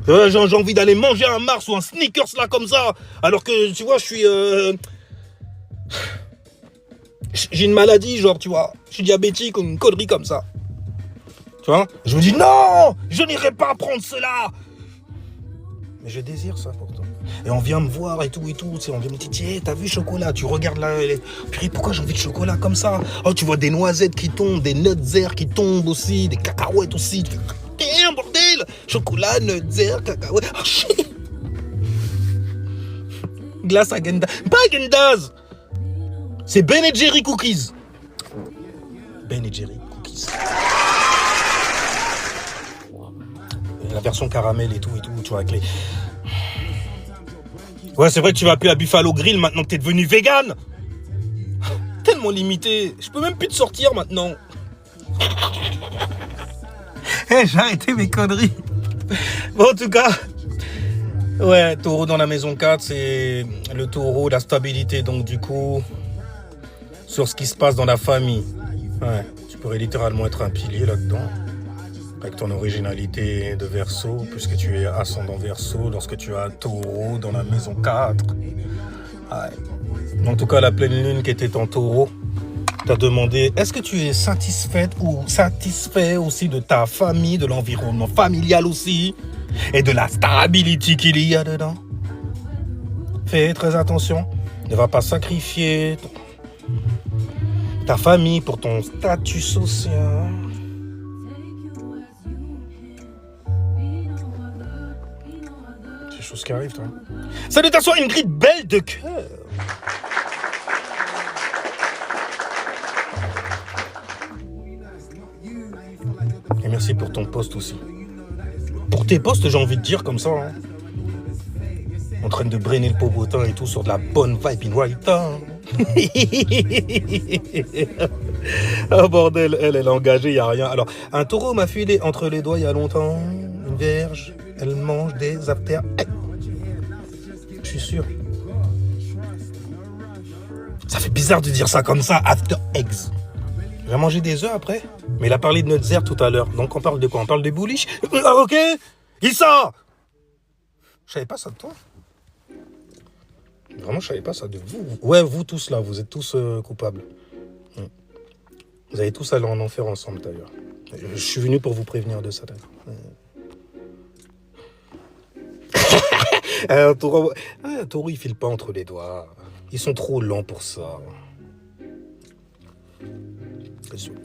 J'ai envie d'aller manger un Mars ou un Snickers là comme ça. Alors que, tu vois, je suis... J'ai une maladie, genre, tu vois. Je suis diabétique ou une connerie comme ça. Tu vois. Je me dis, non, je n'irai pas prendre cela. Mais je désire ça pourtant. Et on vient me voir et tout, tu sais, on vient me dire, tiens, t'as vu chocolat, tu regardes là, purée, pourquoi j'ai envie de chocolat comme ça? Oh, tu vois des noisettes qui tombent, des nuts qui tombent aussi, des cacahuètes aussi. Tu fais, tiens, bordel, chocolat, nuts, cacahuètes, oh shit. Glace à Genda, pas Gendaz, c'est Ben & Jerry Cookies. Ben & Jerry Cookies. La version caramel et tout, tu vois, avec les... Ouais, c'est vrai que tu vas plus à Buffalo Grill maintenant que t'es devenu vegan. Tellement limité. Je peux même plus te sortir maintenant. Hey, j'ai arrêté mes conneries. Bon, en tout cas, ouais, taureau dans la maison 4, c'est le taureau, la stabilité. Donc, du coup, sur ce qui se passe dans la famille. Ouais, tu pourrais littéralement être un pilier là-dedans. Avec ton originalité de Verseau, puisque tu es ascendant Verseau, lorsque tu as taureau dans la maison 4. Ouais. En tout cas, la pleine lune qui était en taureau t'a demandé, est-ce que tu es satisfaite ou satisfait aussi de ta famille, de l'environnement familial aussi, et de la stabilité qu'il y a dedans? Fais très attention, ne va pas sacrifier ta famille pour ton statut social. C'est des choses qui arrivent, toi. Salutations Ingrid, belle de cœur. Et merci pour ton post aussi. Pour tes posts, j'ai envie de dire comme ça. Hein. En train de brainer le popotin et tout sur de la bonne vibe in right time. Oh bordel, elle est engagée, y a rien. Alors, un taureau m'a filé entre les doigts il y a longtemps. Une vierge, elle mange des after. Je suis sûr. Ça fait bizarre de dire ça comme ça, after eggs. Il a mangé des œufs après. Mais il a parlé de notre zère tout à l'heure. Donc on parle de quoi? On parle des bullish. Ok. Issa. Je savais pas ça de toi. Vraiment, je savais pas ça de vous. Ouais, vous tous là, vous êtes tous coupables. Vous allez tous aller en enfer ensemble d'ailleurs. Je suis venu pour vous prévenir de ça d'ailleurs. Un taureau, il file pas entre les doigts. Ils sont trop lents pour ça.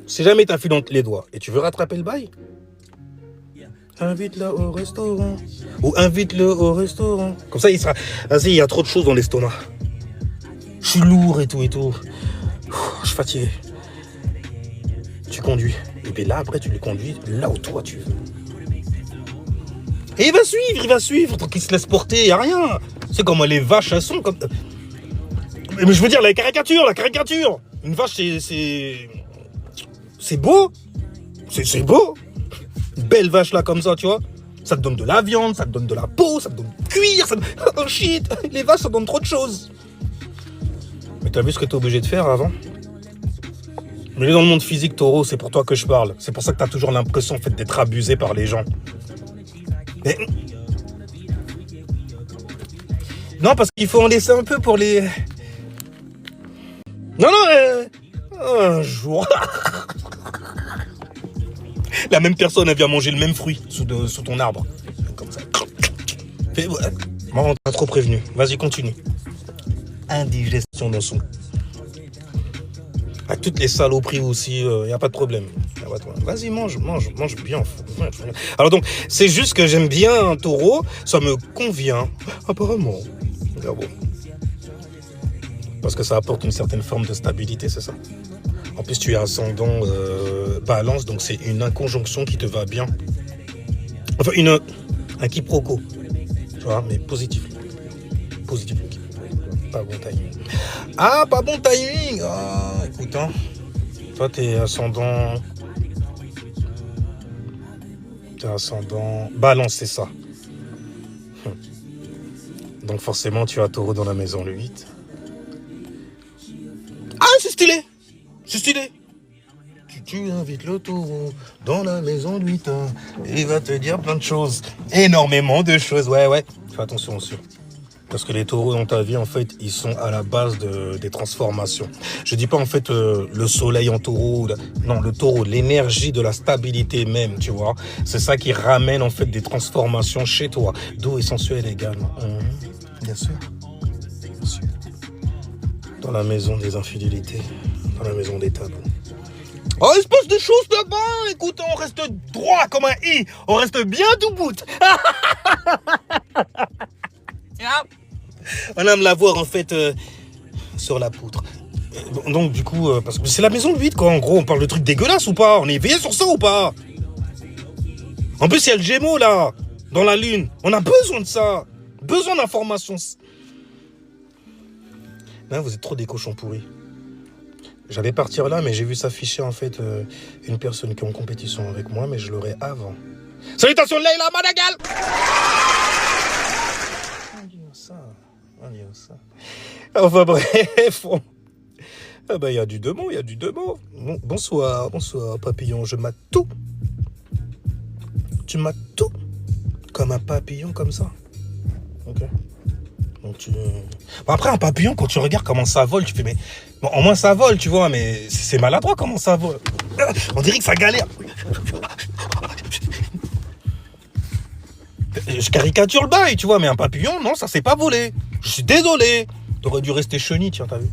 Si jamais t'as filé entre les doigts et tu veux rattraper le bail, invite-la au restaurant. Ou invite-le au restaurant. Comme ça, il sera... Vas-y, il y a trop de choses dans l'estomac. Je suis lourd et tout et tout. Je suis fatigué. Tu conduis. Et bien là, après, tu le conduis là où toi tu veux. Et il va suivre. Tant qu'il se laisse porter, il n'y a rien. C'est comme les vaches, elles sont comme... Mais je veux dire, la caricature. Une vache, c'est beau. C'est beau. Une belle vache là comme ça, tu vois. Ça te donne de la viande, ça te donne de la peau, ça te donne du cuir. Oh shit, les vaches, ça donne trop de choses. Mais t'as vu ce que t'es obligé de faire avant? Mais dans le monde physique, taureau, c'est pour toi que je parle. C'est pour ça que t'as toujours l'impression en fait, d'être abusé par les gens. Mais... Non, parce qu'il faut en laisser un peu pour les... Non, un jour... La même personne, elle vient manger le même fruit sous ton arbre. Comme ça. Bon, t'as trop prévenu. Vas-y, continue. Indigestion dans son... Avec toutes les saloperies aussi, y a pas de problème. Vas-y, mange bien. Alors donc, c'est juste que j'aime bien un taureau, ça me convient, apparemment. Ah bon. Parce que ça apporte une certaine forme de stabilité, c'est ça. En plus, tu es ascendant balance, donc c'est une inconjonction qui te va bien. Enfin, un quiproquo. Tu vois, mais positif. Positif. Pas bon timing. Ah, pas bon timing. Ah, écoute, hein. Toi, t'es ascendant balance, c'est ça. Donc forcément, tu as taureau dans la maison le 8. Ah, c'est stylé. Tu invites le taureau dans la maison de 8 ans. Et il va te dire plein de choses. Énormément de choses. Ouais. Fais attention aussi. Parce que les taureaux dans ta vie, en fait, ils sont à la base des transformations. Je dis pas, en fait, le soleil en taureau. Non, le taureau, l'énergie de la stabilité même, tu vois. C'est ça qui ramène, en fait, des transformations chez toi. Doux et sensuel également. Bien sûr. Dans la maison des infidélités. Dans la maison des tabous. Oh, espèce de choses là-bas. Écoute, on reste droit comme un i. On reste bien debout. On aime la voir en fait sur la poutre. Donc du coup, parce que c'est la maison de 8 quoi. En gros, on parle de trucs dégueulasses ou pas? On est éveillé sur ça ou pas? En plus, il y a le Gémeaux là, dans la lune. On a besoin de ça. Besoin d'informations. Là, vous êtes trop des cochons pourris. J'allais partir là, mais j'ai vu s'afficher en fait une personne qui est en compétition avec moi, mais je l'aurai avant. Salutations Leila Madagal. On dit ça. Enfin bref. Ah bah il y a du demande, il y a du demande. Bon, bonsoir papillon, je mate tout. Tu mates tout comme un papillon comme ça. Ok. Donc bon, après un papillon, quand tu regardes comment ça vole, tu fais mais bon, au moins ça vole, tu vois, mais c'est maladroit comment ça vole. On dirait que ça galère. Je caricature le bail, tu vois, mais un papillon, non, ça s'est pas volé. Je suis désolé. T'aurais dû rester chenille, tiens, t'as vu.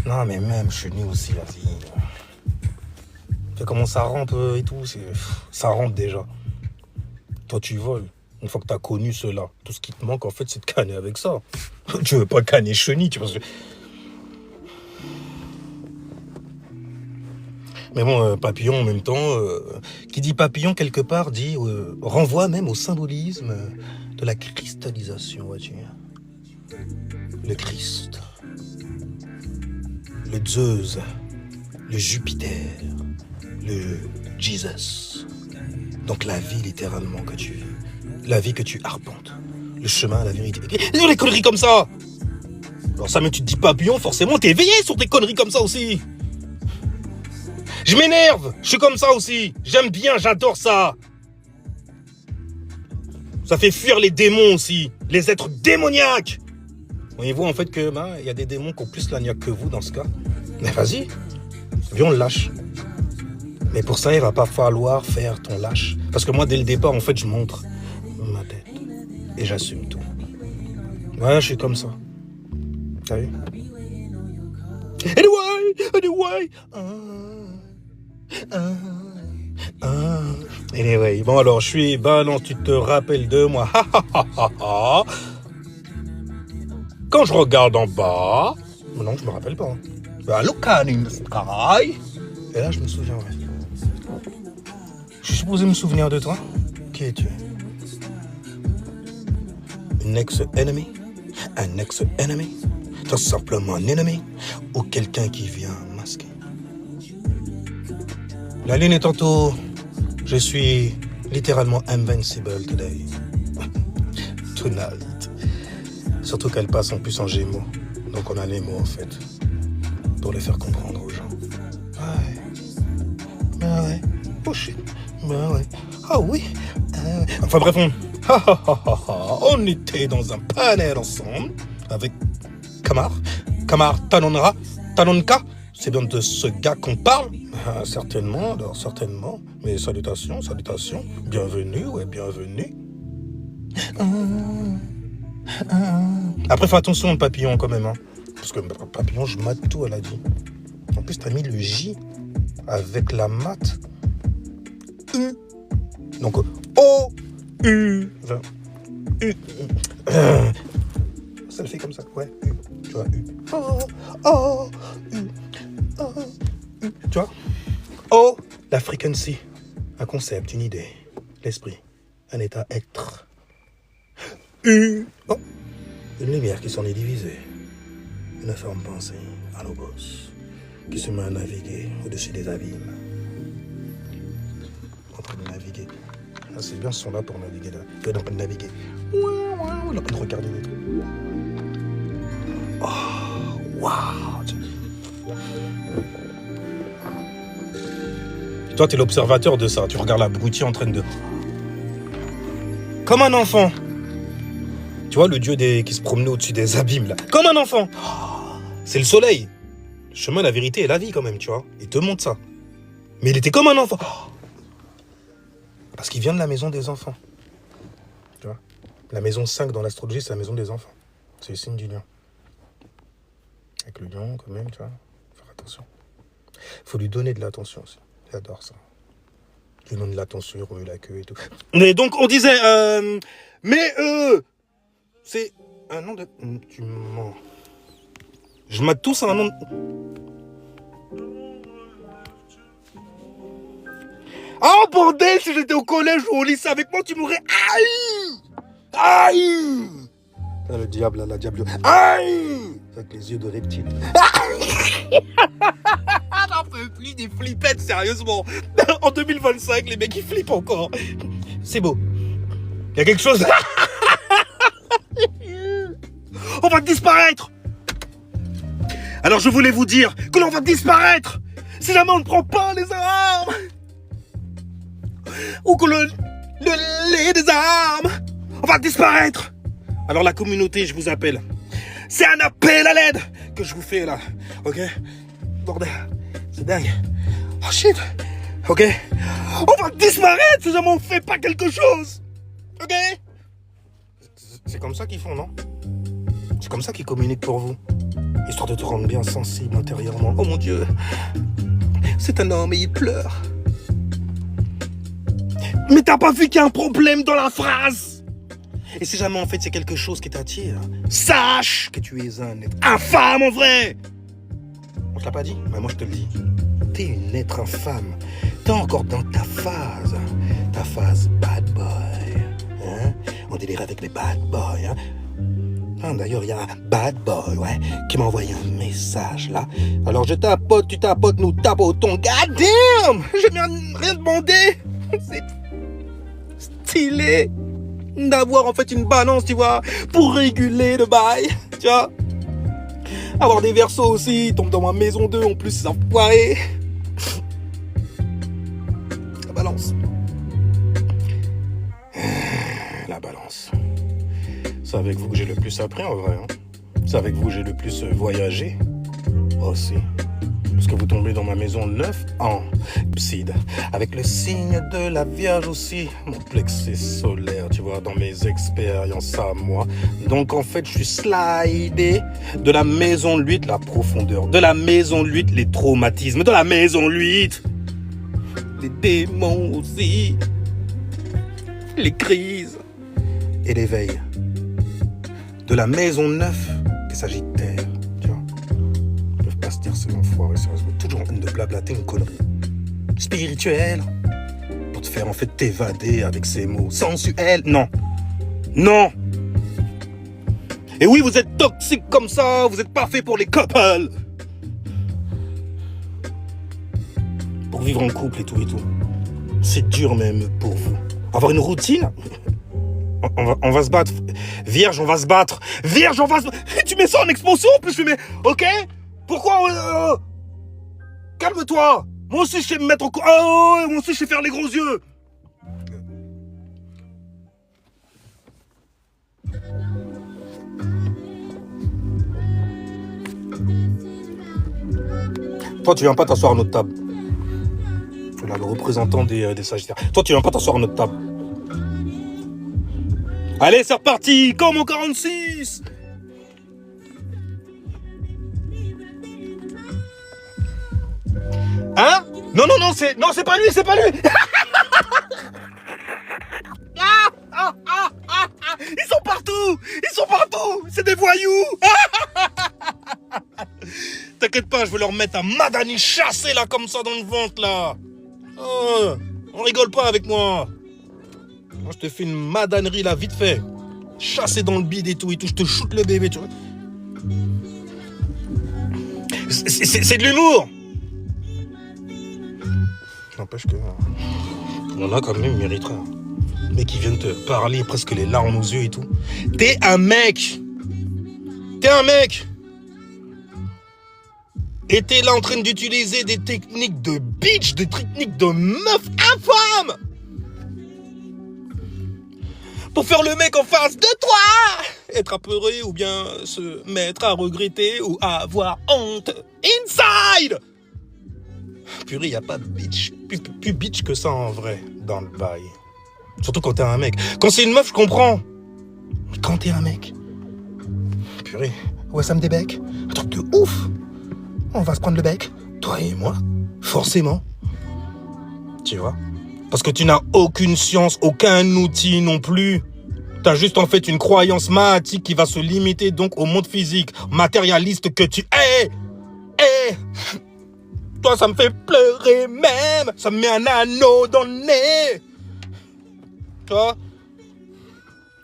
Non, mais même chenille aussi, vas-y. Fais comment ça rampe et tout, ça rampe déjà. Toi, tu voles. Une fois que t'as connu cela, tout ce qui te manque, en fait, c'est de canner avec ça. Tu veux pas canner chenille, tu vois. Mais bon, papillon en même temps, qui dit papillon quelque part dit renvoie même au symbolisme de la cristallisation, vois-tu. Le Christ, le Zeus, le Jupiter, le Jesus. Donc la vie littéralement que tu vis, la vie que tu arpentes, le chemin à la vérité. Et les conneries comme ça. Alors ça, même tu te dis papillon, forcément t'es éveillé sur des conneries comme ça aussi. Je m'énerve, je suis comme ça aussi. J'aime bien, j'adore ça. Ça fait fuir les démons aussi, les êtres démoniaques. Voyez-vous en fait que il y a des démons qui ont plus l'agnac que vous dans ce cas. Mais vas-y, viens on le lâche. Mais pour ça, il va pas falloir faire ton lâche. Parce que moi, dès le départ, en fait, je montre ma tête. Et j'assume tout. Ouais, je suis comme ça. T'as vu? Anyway. Anyway, bon alors, je suis balance, tu te rappelles de moi. Quand je regarde en bas, non, je me rappelle pas. Look in the sky. Et là, je me souviens, ouais. Je suis supposé me souvenir de toi. Qui es-tu? Une ex-ennemie? Un ex-ennemi? Tout simplement un ennemi? Ou quelqu'un qui vient masquer? La lune est tantôt... Je suis littéralement invincible today. Tonight. Surtout qu'elle passe en plus en gémeaux. Donc on a les mots en fait. Pour les faire comprendre aux gens. Ouais. Oh shit. Ouais. Ah oui. Enfin bref, on était dans un panel ensemble avec Kamar Tanonka. C'est bien de ce gars qu'on parle. Certainement. Mais salutations. Bienvenue. Après, fais attention le papillon quand même. Hein. Parce que papillon, je mate tout, elle a dit. En plus, t'as mis le J avec la mat. Donc, O, U. Enfin, U. Ça le fait comme ça. Ouais, U. Tu vois, U. O, U. Tu vois? O, la frequency. Un concept, une idée. L'esprit. Un état être. U. Oh, une lumière qui s'en est divisée. Une forme pensée, un logos, qui se met à naviguer au-dessus des abîmes. En train de naviguer. Ah, c'est bien ce son-là pour naviguer là. Tu es en train de naviguer. On est en train de regarder des trucs. Oh, waouh. Toi, tu es l'observateur de ça. Tu regardes l'abruti en train de... Comme un enfant. Tu vois le dieu qui se promenait au-dessus des abîmes là. Comme un enfant. C'est le soleil. Le chemin, la vérité et la vie quand même, tu vois. Il te montre ça. Mais il était comme un enfant. Parce qu'il vient de la maison des enfants. Tu vois. La maison 5 dans l'astrologie, c'est la maison des enfants. C'est le signe du lion. Avec le lion quand même, tu vois. Faut faire attention. Faut lui donner de l'attention aussi. J'adore ça. Il lui donne de l'attention, il remue la queue et tout. Mais donc on disait... c'est un nom de... Tu mens. Je mate tous un nom de... Oh bordel, si j'étais au collège ou au lycée avec moi, tu m'aurais... Aïe. Le diable, la diable. Aïe. Avec les yeux de reptile. J'en peux plus des flippettes, sérieusement. En 2025, les mecs, ils flippent encore. C'est beau. Il y a quelque chose... On va disparaître. Alors je voulais vous dire que l'on va disparaître si jamais on ne prend pas les armes. Ou que le lait des armes, on va disparaître. Alors la communauté, je vous appelle. C'est un appel à l'aide que je vous fais là. Ok? Bordel, c'est dingue. Oh shit. Ok? On va disparaître si jamais on fait pas quelque chose. Ok? C'est comme ça qu'ils font, non? C'est comme ça qu'ils communiquent pour vous. Histoire de te rendre bien sensible intérieurement. Oh mon Dieu. C'est un homme et il pleure. Mais t'as pas vu qu'il y a un problème dans la phrase? Et si jamais en fait c'est quelque chose qui t'attire, sache que tu es un être infâme en vrai. On te l'a pas dit? Mais moi je te le dis. T'es une être infâme. T'es encore dans ta phase bad boy. Hein? On délire avec les bad boys. Hein? Ah, d'ailleurs, il y a un bad boy, ouais, qui m'a envoyé un message, là. Alors, je tapote, tu tapotes, nous tapotons. God damn! J'ai rien demandé. C'est stylé d'avoir, en fait, une balance, tu vois, pour réguler le bail, tu vois. Avoir des versos aussi, ils tombent dans ma maison 2, en plus, c'est enfoiré. La balance. La balance. C'est avec vous que j'ai le plus appris en vrai. Hein. C'est avec vous que j'ai le plus voyagé. Aussi. Parce que vous tombez dans ma maison 9 en Pside. Avec le signe de la Vierge aussi. Mon plexus solaire, tu vois, dans mes expériences à moi. Donc en fait, je suis slidé de la maison 8, la profondeur. De la maison 8, les traumatismes. De la maison 8, les démons aussi. Les crises. Et l'éveil. De la maison 9 qui s'agit de terre, tu vois. Ils peuvent pas se dire c'est l'enfoiré, sérieusement. Toujours en train de blablater une connerie spirituelle pour te faire en fait t'évader avec ces mots sensuels. Non. Non. Et oui, vous êtes toxiques comme ça, vous êtes parfaits pour les couples. Pour vivre en couple et tout. C'est dur même pour vous. Avoir une routine. On va se battre. Vierge, on va se battre. Vierge, on va se battre. Tu mets ça en expansion en plus. Je mets. Ok? Pourquoi calme-toi. Moi aussi, je sais me mettre en... Oh, moi aussi, je sais faire les gros yeux. Toi, tu viens pas t'asseoir à notre table. Là, le représentant des Sagittaires. Toi, tu viens pas t'asseoir à notre table. Allez, c'est reparti, comme en 46. Hein? Non, c'est pas lui, c'est pas lui. Ils sont partout, c'est des voyous. T'inquiète pas, je vais leur mettre un Madani chassé là, comme ça, dans le ventre là. Oh, on rigole pas avec moi. Moi, je te fais une madanerie là, vite fait. Chassé dans le bide et tout, je te shoot le bébé, tu vois. C'est de l'humour. N'empêche que... Il y en a quand même, mériterait. Mais qui viennent te parler presque les larmes aux yeux et tout. T'es un mec. Et t'es là en train d'utiliser des techniques de bitch, des techniques de meuf infâme. Pour faire le mec en face de toi. Être apeuré ou bien se mettre à regretter ou à avoir honte. Inside. Purée, y a pas de bitch. Plus bitch que ça en vrai, dans le bail. Surtout quand t'es un mec. Quand c'est une meuf, je comprends. Mais quand t'es un mec... Purée, ouais, ça me débec. Un truc de ouf. On va se prendre le bec, toi et moi, forcément. Tu vois? Parce que tu n'as aucune science, aucun outil non plus. T'as juste en fait une croyance mahatique qui va se limiter donc au monde physique, matérialiste que tu es. Toi, ça me fait pleurer même. Ça me met un anneau dans le nez. Toi,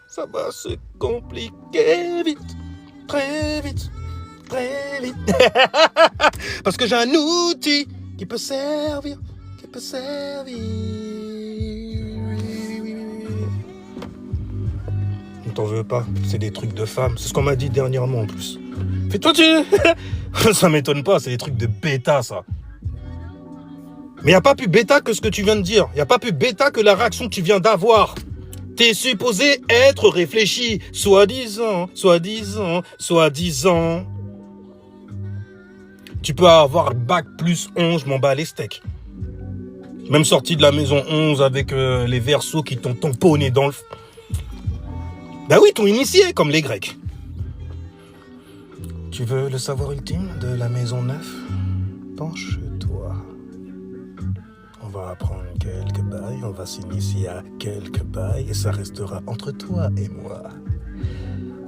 ça va se compliquer vite, très vite. ferait vite. Parce que j'ai un outil qui peut servir, qui peut servir. Ne t'en veux pas, c'est des trucs de femmes. C'est ce qu'on m'a dit dernièrement en plus. Fais-toi Ça m'étonne pas, c'est des trucs de bêta ça. Mais y a pas plus bêta que ce que tu viens de dire. Y a pas plus bêta que la réaction que tu viens d'avoir. T'es supposé être réfléchi, soi-disant. Tu peux avoir bac plus 11, je m'en bats les steaks. Même sorti de la maison 11 avec les versos qui t'ont tamponné dans le... Bah oui, t'ont initié, comme les Grecs. Tu veux le savoir ultime de la maison 9 ? Penche-toi. On va apprendre quelques bails, on va s'initier à quelques bails et ça restera entre toi et moi.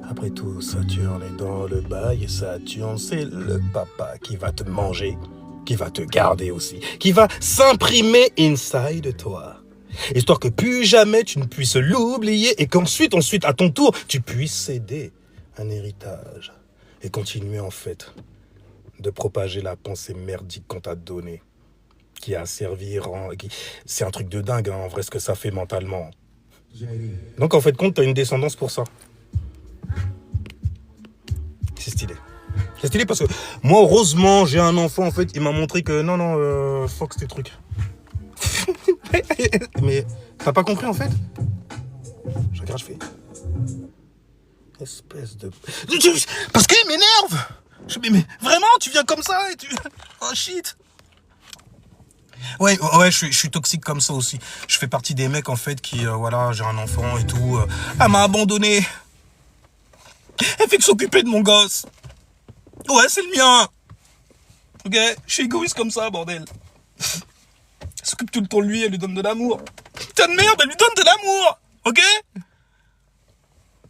Après tout, Saturne est dans le bail et Saturne, c'est le papa qui va te manger, qui va te garder aussi, qui va s'imprimer inside de toi. Histoire que plus jamais tu ne puisses l'oublier et qu'ensuite, à ton tour, tu puisses céder un héritage et continuer en fait de propager la pensée merdique qu'on t'a donnée. Qui a servi, c'est un truc de dingue hein, en vrai ce que ça fait mentalement. Donc en fait compte t'as une descendance pour ça. C'est stylé. C'est stylé parce que moi heureusement j'ai un enfant en fait, il m'a montré que non fuck ces trucs. Mais t'as pas compris en fait? Je regarde, je fais espèce de... Parce qu'il m'énerve. Mais vraiment tu viens comme ça et tu... Oh shit. Ouais, je suis toxique comme ça aussi. Je fais partie des mecs en fait qui, voilà, j'ai un enfant et tout. Elle m'a abandonné. Elle fait que s'occuper de mon gosse. Ouais, c'est le mien. Ok, je suis égoïste comme ça, bordel. Elle s'occupe tout le temps de lui, elle lui donne de l'amour. Putain de merde, elle lui donne de l'amour. Ok.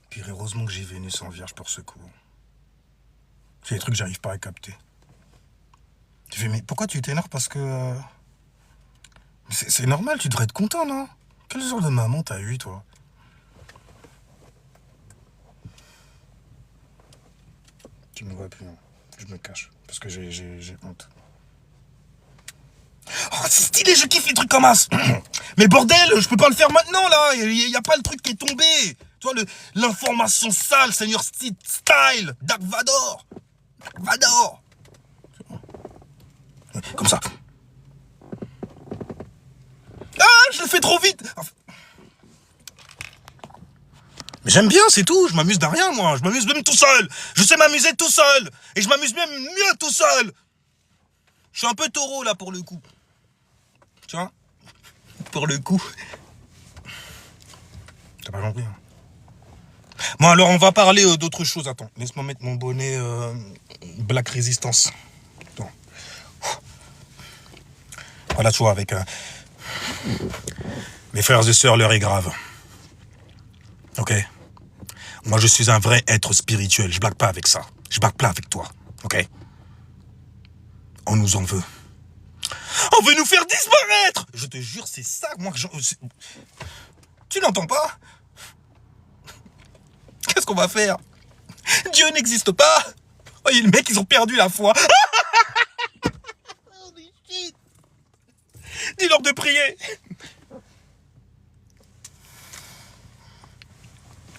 Puis heureusement que j'ai Vénus en vierge pour ce coup. C'est des trucs que j'arrive pas à capter. Tu fais, mais pourquoi tu t'énerves? Parce que... C'est normal, tu devrais être content, non? Quel genre de maman t'as eu, toi? Tu me vois plus, hein. Je me cache, parce que j'ai honte. Oh, c'est stylé, je kiffe les trucs comme as. Mais bordel, je peux pas le faire maintenant, là. Il y a pas le truc qui est tombé. Tu vois, l'information sale, Seigneur Style, Dark Vador. Dark Vador. Comme ça. Ah, je le fais trop vite. Mais j'aime bien, c'est tout. Je m'amuse de rien, moi. Je m'amuse même tout seul. Je sais m'amuser tout seul. Et je m'amuse même mieux tout seul. Je suis un peu taureau, là, pour le coup. Tu vois? Pour le coup. T'as pas compris, hein? Bon, alors, on va parler d'autre chose. Attends, laisse-moi mettre mon bonnet Black Resistance. Attends. Voilà, tu vois, avec... mes frères et sœurs, l'heure est grave. Ok? Moi, je suis un vrai être spirituel. Je blague pas avec ça. Je blague pas avec toi. Ok? On nous en veut. On veut nous faire disparaître! Je te jure, c'est ça, moi, que tu n'entends pas? Qu'est-ce qu'on va faire? Dieu n'existe pas! Oh, les mecs, ils ont perdu la foi. Dis-leur de prier.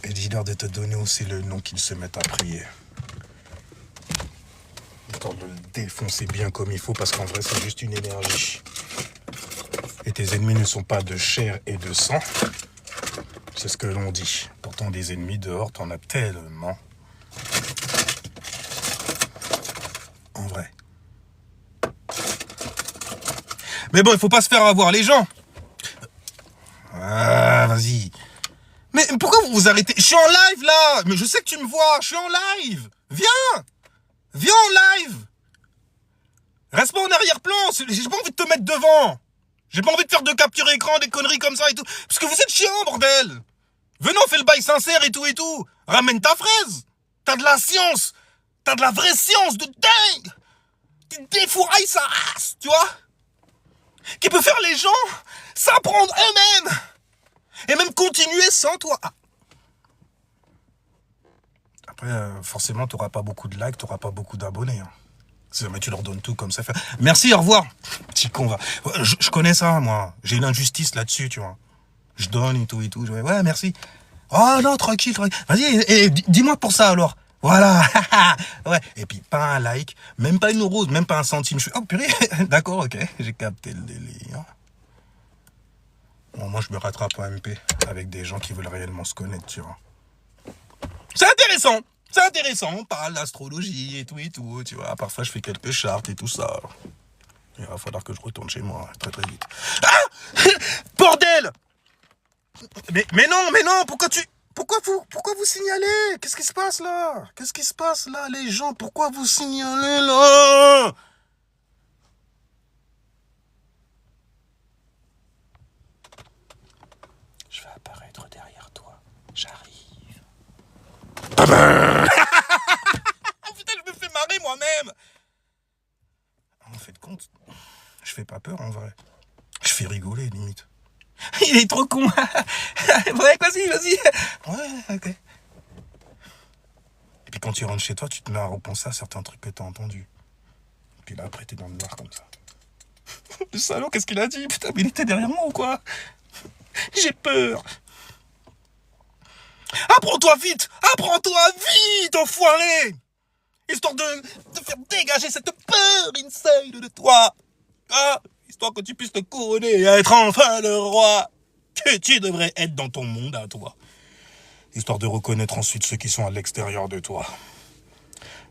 Et dis-leur de te donner aussi le nom qu'ils se mettent à prier. Histoire de le défoncer bien comme il faut, parce qu'en vrai, c'est juste une énergie. Et tes ennemis ne sont pas de chair et de sang. C'est ce que l'on dit. Pourtant, des ennemis dehors, t'en as tellement. En vrai. Mais bon, il faut pas se faire avoir les gens. Ah, vas-y. Mais pourquoi vous vous arrêtez? Je suis en live, là. Mais je sais que tu me vois. Je suis en live. Viens. Viens en live. Reste pas en arrière-plan. J'ai pas envie de te mettre devant. J'ai pas envie de faire de capture écran, des conneries comme ça et tout. Parce que vous êtes chiants, bordel. Venez, on fait le bail sincère et tout et tout. Ramène ta fraise. T'as de la science. T'as de la vraie science de dingue. Tu défourailles sa race, tu vois. Qui peut faire les gens s'apprendre eux-mêmes. Et même continuer sans toi. Ah Après, forcément, tu n'auras pas beaucoup de likes, tu n'auras pas beaucoup d'abonnés. Hein. Si jamais tu leur donnes tout comme ça. Merci, au revoir. Petit con, va. Je connais ça, moi. J'ai une injustice là-dessus, tu vois. Je donne et tout et tout. Ouais, merci. Oh non, tranquille, tranquille. Vas-y, et dis-moi pour ça alors. Voilà. Ouais. Et puis, pas un like, même pas une rose, même pas un centime. Je suis, oh purée, d'accord, ok. J'ai capté le délire. Bon, moi, je me rattrape en MP avec des gens qui veulent réellement se connaître, tu vois. C'est intéressant. C'est intéressant. On parle d'astrologie et tout, tu vois. Parfois, je fais quelques chartes et tout ça. Il va falloir que je retourne chez moi très très vite. Ah bordel! Mais non, pourquoi vous signalez? Qu'est-ce qui se passe là? Qu'est-ce qui se passe là, les gens? Pourquoi vous signalez là? Je vais apparaître derrière toi. J'arrive. Putain, je me fais marrer moi-même. En fait compte, je fais pas peur en vrai. Je fais rigoler limite. Il est trop con. Ouais, vas-y. Ouais, ok. Et puis quand tu rentres chez toi, tu te mets à repenser à certains trucs que t'as entendus. Et puis là, après, t'es dans le noir comme ça. Le salaud, qu'est-ce qu'il a dit? Putain, mais il était derrière moi ou quoi? J'ai peur. Apprends-toi vite, enfoiré! Histoire de faire dégager cette peur inside de toi. Ah, histoire que tu puisses te couronner et être enfin le roi que tu devrais être dans ton monde à toi. Histoire de reconnaître ensuite ceux qui sont à l'extérieur de toi.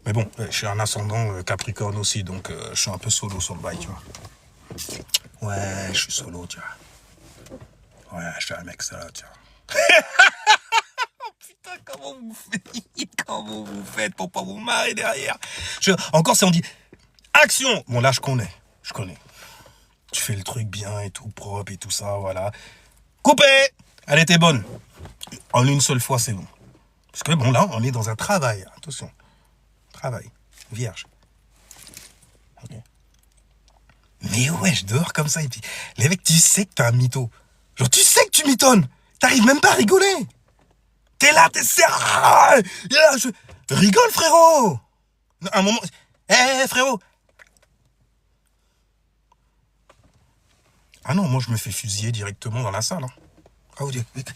Mais bon, je suis un ascendant Capricorne aussi, donc je suis un peu solo sur le bail, tu vois. Ouais, je suis solo, tu vois. Ouais, je suis un mec solo, tu vois. Putain, comment vous faites pour pas vous marrer derrière? Encore, si on dit action. Bon, là, je connais. Tu fais le truc bien et tout, propre et tout ça, voilà. Coupé! Elle était bonne. En une seule fois, c'est bon. Parce que bon, là, on est dans un travail. Attention. Travail. Vierge. Ok. Mais ouais, je dors comme ça. Et puis, les mecs, tu sais que t'es un mytho. Genre, tu sais que tu mitonnes. T'arrives même pas à rigoler. T'es là, t'es sérieux. Rigole, frérot. Un moment. Frérot. Ah non, moi, je me fais fusiller directement dans la salle. Hein. Ah, vous dites.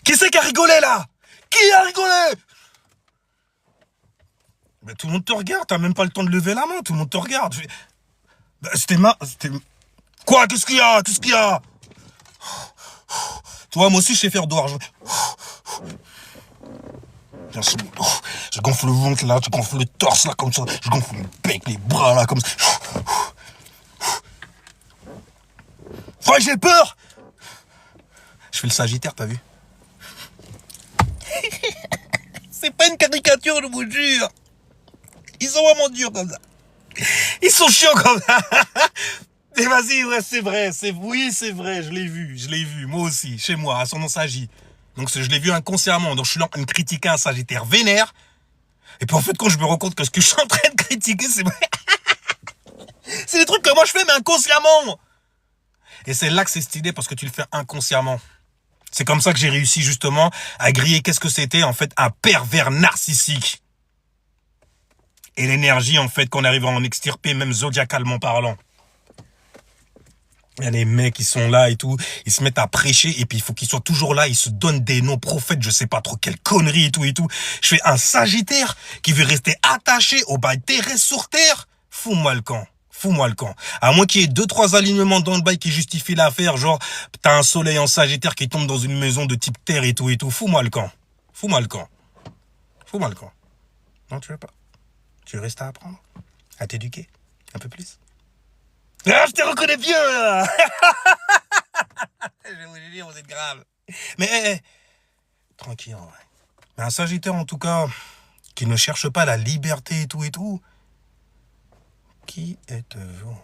Qui c'est qui a rigolé, là? Qui a rigolé? Mais tout le monde te regarde, t'as même pas le temps de lever la main, tout le monde te regarde. C'était Quoi? Qu'est-ce qu'il y a? Tu vois, moi aussi, je sais faire doigt. Je gonfle le ventre, là, je gonfle le torse, là, comme ça. Je gonfle le bec, les bras, là, comme ça. Ouais, j'ai peur! Je fais le Sagittaire, t'as vu? C'est pas une caricature, je vous jure. Ils sont vraiment durs comme ça. Ils sont chiants comme ça. Et vas-y, ouais, c'est vrai, c'est vrai, je l'ai vu, moi aussi, chez moi, à son nom s'agit. Donc je l'ai vu inconsciemment, donc je suis là en train de critiquer un Sagittaire vénère. Et puis en fait, quand je me rends compte que ce que je suis en train de critiquer, c'est c'est des trucs que moi je fais, mais inconsciemment. Et c'est là que c'est stylé, parce que tu le fais inconsciemment. C'est comme ça que j'ai réussi justement à griller qu'est-ce que c'était en fait un pervers narcissique. Et l'énergie en fait qu'on arrive à en extirper, même zodiacalement parlant. Il y a des mecs qui sont là et tout, ils se mettent à prêcher et puis il faut qu'ils soient toujours là, ils se donnent des noms prophètes, je sais pas trop quelle connerie et tout. Je fais un Sagittaire qui veut rester attaché au bail terrestre sur Terre. Fous-moi le camp. À moins qu'il y ait 2-3 alignements dans le bail qui justifient l'affaire, genre t'as un soleil en Sagittaire qui tombe dans une maison de type Terre et tout. Fous-moi le camp. Non, tu veux pas. Tu restes à apprendre, à t'éduquer un peu plus. Ah, je te reconnais bien, là. Je vous jure, vous êtes grave. Mais, tranquille, en vrai. Mais un Sagittaire, en tout cas, qui ne cherche pas la liberté et tout. Qui êtes-vous?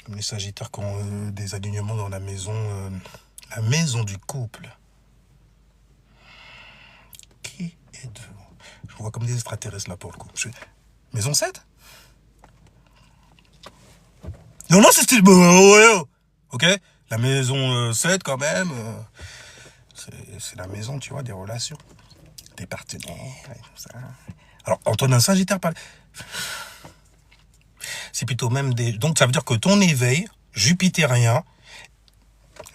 Comme les Sagittaires qui ont des alignements dans la maison du couple. Qui êtes-vous? Je vous vois comme des extraterrestres là pour le coup. Maison 7? Non, c'était... Ouais, ok. La maison 7, quand même, c'est la maison, tu vois, des relations, des partenaires et tout ça. Alors, Antoine, un Sagittaire, c'est plutôt même des... Donc, ça veut dire que ton éveil jupitérien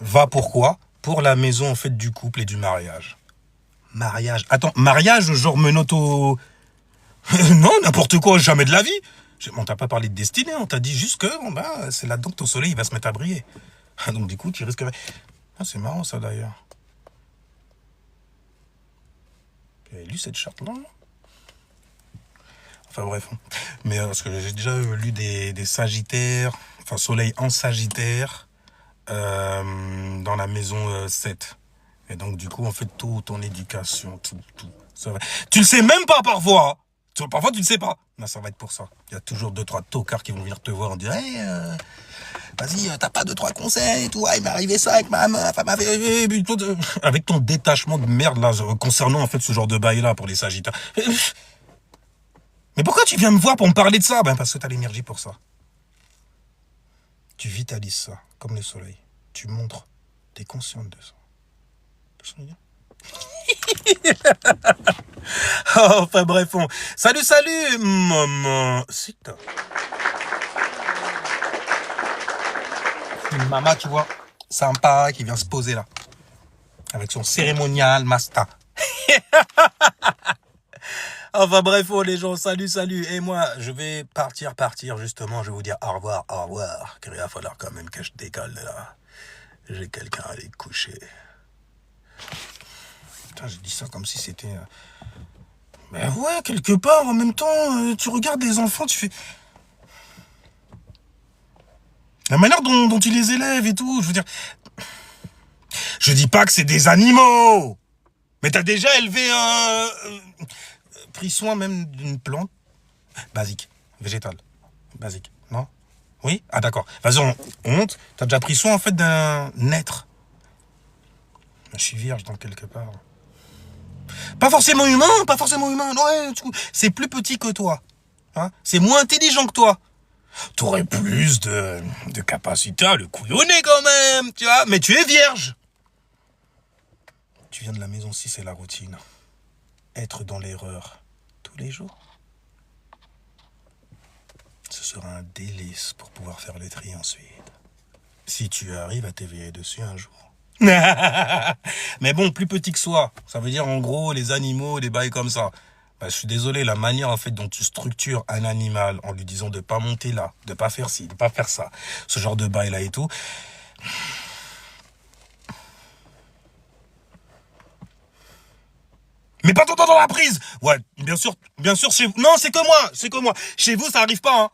va pourquoi? Pour la maison, en fait, du couple et du mariage. Mariage. Attends, mariage, genre menottes au... non, n'importe quoi, jamais de la vie. On t'a pas parlé de destinée, on t'a dit juste que bon, bah, c'est là-dedans que ton soleil il va se mettre à briller. Donc du coup, tu risquerais... Ah, c'est marrant ça d'ailleurs. J'avais lu cette charte-là. Enfin bref. Mais parce que j'ai déjà lu des Sagittaires, enfin soleil en Sagittaire, dans la maison 7. Et donc du coup, en fait, tout, ton éducation, tout. Ça va. Tu le sais même pas parfois. Parfois, tu le sais pas. Non, ça va être pour ça. Il y a toujours 2-3 tocards qui vont venir te voir en disant hey, vas-y, t'as pas 2-3 conseils et tout. Ah, il m'est arrivé ça avec ma meuf. Avec ton détachement de merde là, concernant en fait ce genre de bail-là pour les Sagittaires. Mais pourquoi tu viens me voir pour me parler de ça? Ben parce que t'as l'énergie pour ça. Tu vitalises ça, comme le soleil. Tu montres. T'es consciente de ça. Tu sais bien? Enfin bref, salut maman. C'est top. Une maman, tu vois, sympa, qui vient se poser là. Avec son cérémonial Masta. Enfin bref, les gens, salut. Et moi, je vais partir, justement. Je vais vous dire au revoir. Car il va falloir quand même que je décolle de là. J'ai quelqu'un à aller coucher. Putain, j'ai dit ça comme si c'était... Mais ouais, quelque part, en même temps, tu regardes les enfants, tu fais... La manière dont tu les élèves et tout, je veux dire... Je dis pas que c'est des animaux, mais t'as déjà élevé pris soin même d'une plante basique, végétale, basique, non? Oui? Ah d'accord, vas-y, on monte, t'as déjà pris soin en fait d'un être. Je suis vierge dans quelque part. Pas forcément humain, ouais, c'est plus petit que toi, hein? C'est moins intelligent que toi. T'aurais plus de capacité à le couillonner quand même, tu vois, mais tu es vierge. Tu viens de la maison 6, c'est la routine. Être dans l'erreur tous les jours. Ce sera un délice pour pouvoir faire le tri ensuite. Si tu arrives à t'éveiller dessus un jour. Mais bon, plus petit que soi. Ça veut dire en gros les animaux, les bails comme ça. Bah, je suis désolé, la manière en fait dont tu structures un animal en lui disant de pas monter là, de pas faire ci, de pas faire ça, ce genre de bail là et tout. Mais pas tout le temps dans la prise. Ouais, bien sûr, chez vous. Non, c'est que moi. Chez vous, ça arrive pas, hein.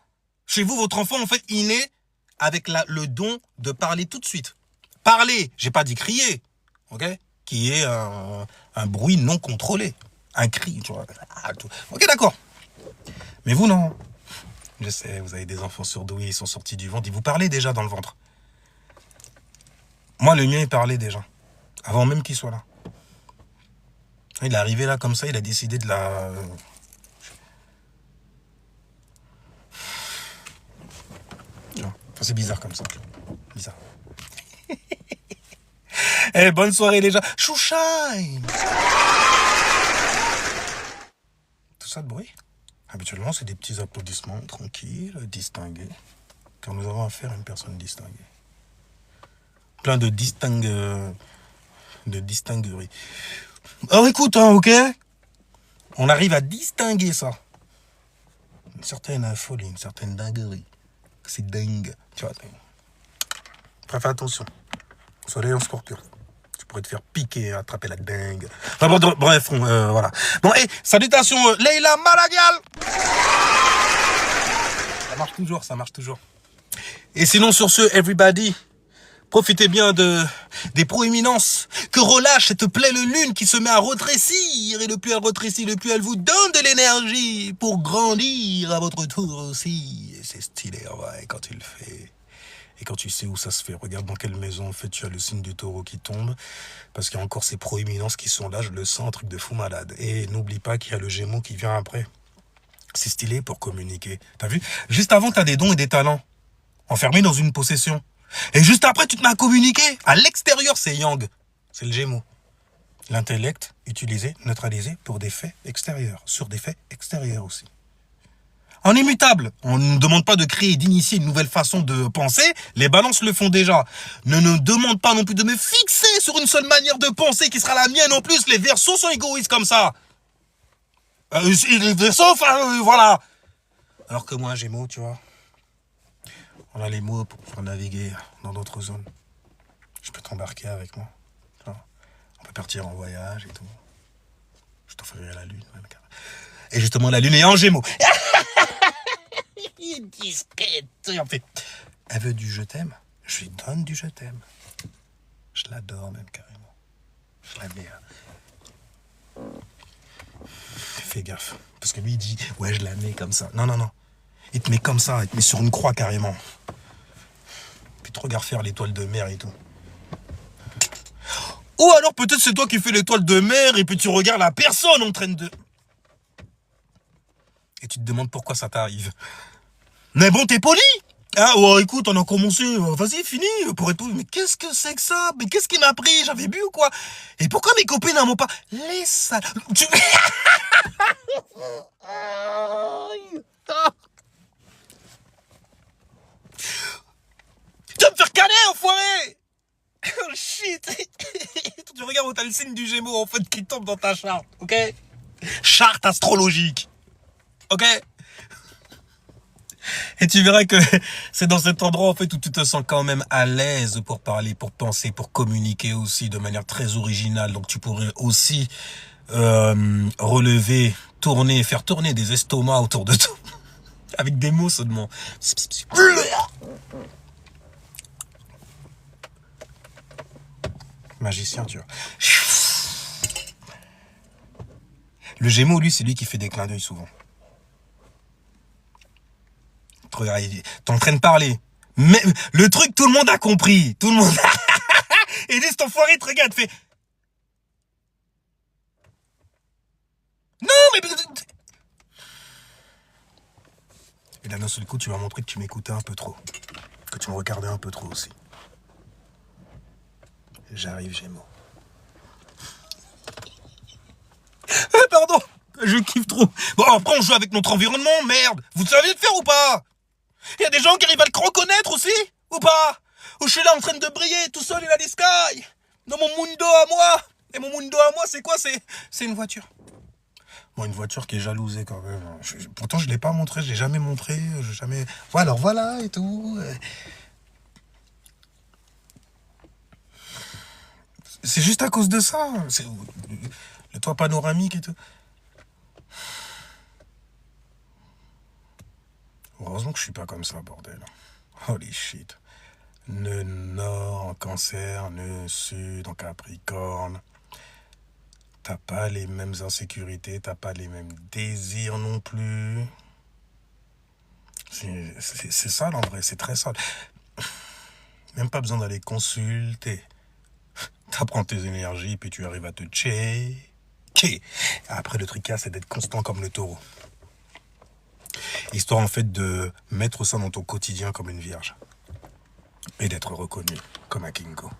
Chez vous, votre enfant, en fait, il naît avec le don de parler tout de suite. Parler, j'ai pas dit crier, ok? Qui est un bruit non contrôlé. Un cri, tu vois. Ok, d'accord. Mais vous, non. Je sais, vous avez des enfants surdoués, ils sont sortis du ventre. Ils vous parlaient déjà dans le ventre. Moi, le mien, il parlait déjà. Avant même qu'il soit là. Il est arrivé là comme ça, il a décidé de la... Enfin, c'est bizarre comme ça. Bizarre. Eh, bonne soirée les gens. Chouchine. Tout ça de bruit. Habituellement, c'est des petits applaudissements tranquilles, distingués. Car nous avons affaire à une personne distinguée. Plein de distingueries. Alors écoute, hein, ok? On arrive à distinguer ça. Une certaine folie, une certaine dinguerie. C'est dingue. Tu vois, fais attention. Soleil en Scorpion. Tu pourrais te faire piquer et attraper la dingue. Enfin, bon, bref, voilà. Bon, et salutations, Leila Malagal. Ça marche toujours. Et sinon, sur ce, everybody, profitez bien des proéminences que relâche cette pleine lune qui se met à rétrécir. Et le plus elle rétrécit, le plus elle vous donne de l'énergie pour grandir à votre tour aussi. Et c'est stylé, ouais, quand tu le fais. Et quand tu sais où ça se fait, regarde dans quelle maison, en fait, tu as le signe du taureau qui tombe. Parce qu'il y a encore ces proéminences qui sont là, je le sens, un truc de fou malade. Et n'oublie pas qu'il y a le Gémeaux qui vient après. C'est stylé pour communiquer. T'as vu? Juste avant, t'as des dons et des talents. Enfermés dans une possession. Et juste après, tu te mets à communiquer. À l'extérieur, c'est Yang. C'est le Gémeaux. L'intellect utilisé, neutralisé pour des faits extérieurs. Sur des faits extérieurs aussi. En immutable. On ne demande pas de créer, d'initier une nouvelle façon de penser. Les balances le font déjà. Ne nous demande pas non plus de me fixer sur une seule manière de penser qui sera la mienne en plus. Les Verseaux sont égoïstes comme ça. Les Verseaux, voilà. Alors que moi, Gémeaux, tu vois, on a les mots pour pouvoir naviguer dans d'autres zones. Je peux t'embarquer avec moi. On peut partir en voyage et tout. Je t'offrirai la lune. Et justement, la lune est en Gémeaux. Il est discrète. En fait, elle veut du je t'aime. Je lui donne du je t'aime. Je l'adore même carrément. Je la mets. Fais gaffe. Parce que lui, il dit, ouais, je la mets comme ça. Non, non, non. Il te met comme ça. Il te met sur une croix carrément. Puis te regarde faire l'étoile de mer et tout. Ou alors peut-être c'est toi qui fais l'étoile de mer et puis tu regardes la personne en train de... Et tu te demandes pourquoi ça t'arrive. Mais bon, t'es poli. Ah, ouais, écoute, on a commencé, vas-y, fini, pour être... Mais qu'est-ce que c'est que ça? Mais qu'est-ce qui m'a pris? J'avais bu ou quoi? Et pourquoi mes copines n'en m'ont pas? Laisse ça... Tu vas me faire caler, enfoiré! Oh shit! Tu regardes où t'as le signe du Gémeaux en fait qui tombe dans ta charte, ok? Charte astrologique, ok? Et tu verras que c'est dans cet endroit en fait où tu te sens quand même à l'aise pour parler, pour penser, pour communiquer aussi de manière très originale. Donc tu pourrais aussi relever, tourner, faire tourner des estomacs autour de toi avec des mots seulement. Magicien, tu vois. Le Gémeaux, lui, c'est lui qui fait des clins d'œil souvent. Regarde, t'es en train de parler. Mais le truc, tout le monde a compris. Tout le monde a... Et dit, cet enfoiré te regarde, fait... Non, mais... Et là, d'un seul coup, tu m'as montré que tu m'écoutais un peu trop. Que tu me regardais un peu trop aussi. J'arrive, Gémeaux. Pardon, je kiffe trop. Bon, après, on joue avec notre environnement, merde. Vous savez le faire ou pas? Il y a des gens qui arrivent à le reconnaître aussi, ou pas? Ou je suis là en train de briller, tout seul in the sky, dans mon mundo à moi. Et mon mundo à moi, c'est quoi? C'est une voiture. Bon, une voiture qui est jalousée quand même. Pourtant, je ne l'ai pas montré, je l'ai jamais montré, jamais... Voilà, alors voilà, et tout. C'est juste à cause de ça. C'est le toit panoramique et tout. Heureusement que je suis pas comme ça, bordel. Holy shit. Nœud nord en cancer, nœud sud en capricorne. T'as pas les mêmes insécurités, t'as pas les mêmes désirs non plus. C'est sale en vrai, c'est très sale. Même pas besoin d'aller consulter. T'apprends tes énergies, puis tu arrives à te checker. Après, le truc, c'est d'être constant comme le taureau. Histoire, en fait, de mettre ça dans ton quotidien comme une vierge. Et d'être reconnu comme un Kingo.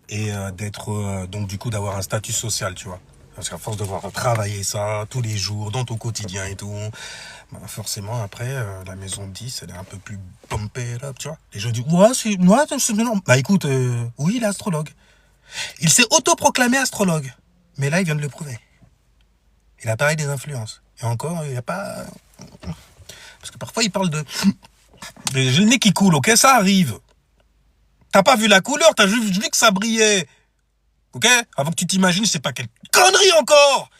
Et d'être, donc, du coup, d'avoir un statut social, tu vois. Parce qu'à force de voir travailler ça tous les jours, dans ton quotidien et tout, bah forcément, après, la maison de 10, elle est un peu plus pumped up, tu vois. Les gens disent, ouais, c'est non. Bah écoute, oui, il est astrologue. Il s'est autoproclamé astrologue. Mais là, il vient de le prouver. Il a parlé des influences. Et encore, il n'y a pas... Parce que parfois, il parle de... J'ai le nez qui coule, ok? Ça arrive. T'as pas vu la couleur, t'as juste vu que ça brillait. Ok? Avant que tu t'imagines, je sais pas quelle connerie encore!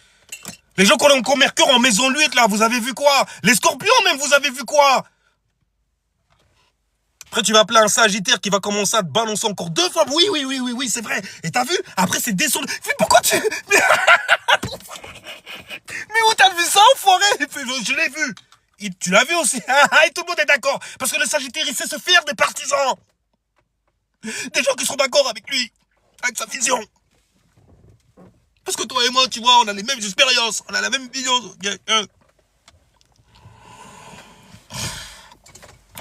Les gens qui ont encore Mercure en maison 8, là, vous avez vu quoi? Les scorpions, même, vous avez vu quoi? Après, tu vas appeler un Sagittaire qui va commencer à te balancer encore 2 fois. Oui, c'est vrai. Et t'as vu? Après, c'est descendu. Mais pourquoi tu... Mais où t'as vu ça, enfoiré? Je l'ai vu. Et tu l'as vu aussi. Et tout le monde est d'accord. Parce que le Sagittaire, il sait se faire des partisans. Des gens qui seront d'accord avec lui. Avec sa vision. Parce que toi et moi, tu vois, on a les mêmes expériences. On a la même vision.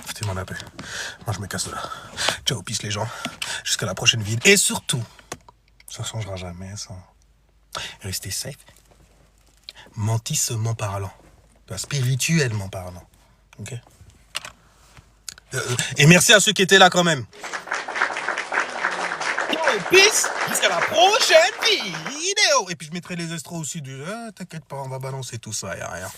Putain, rien à paix. Moi, je me casse de là. Ciao, peace les gens. Jusqu'à la prochaine vidéo. Et surtout, ça changera jamais, ça. Restez safe. Mentissement parlant. Spirituellement parlant. Ok. Et merci à ceux qui étaient là quand même. Ciao, peace. Jusqu'à la prochaine vidéo. Et puis je mettrai les extras aussi du... t'inquiète pas, on va balancer tout ça, y'a rien.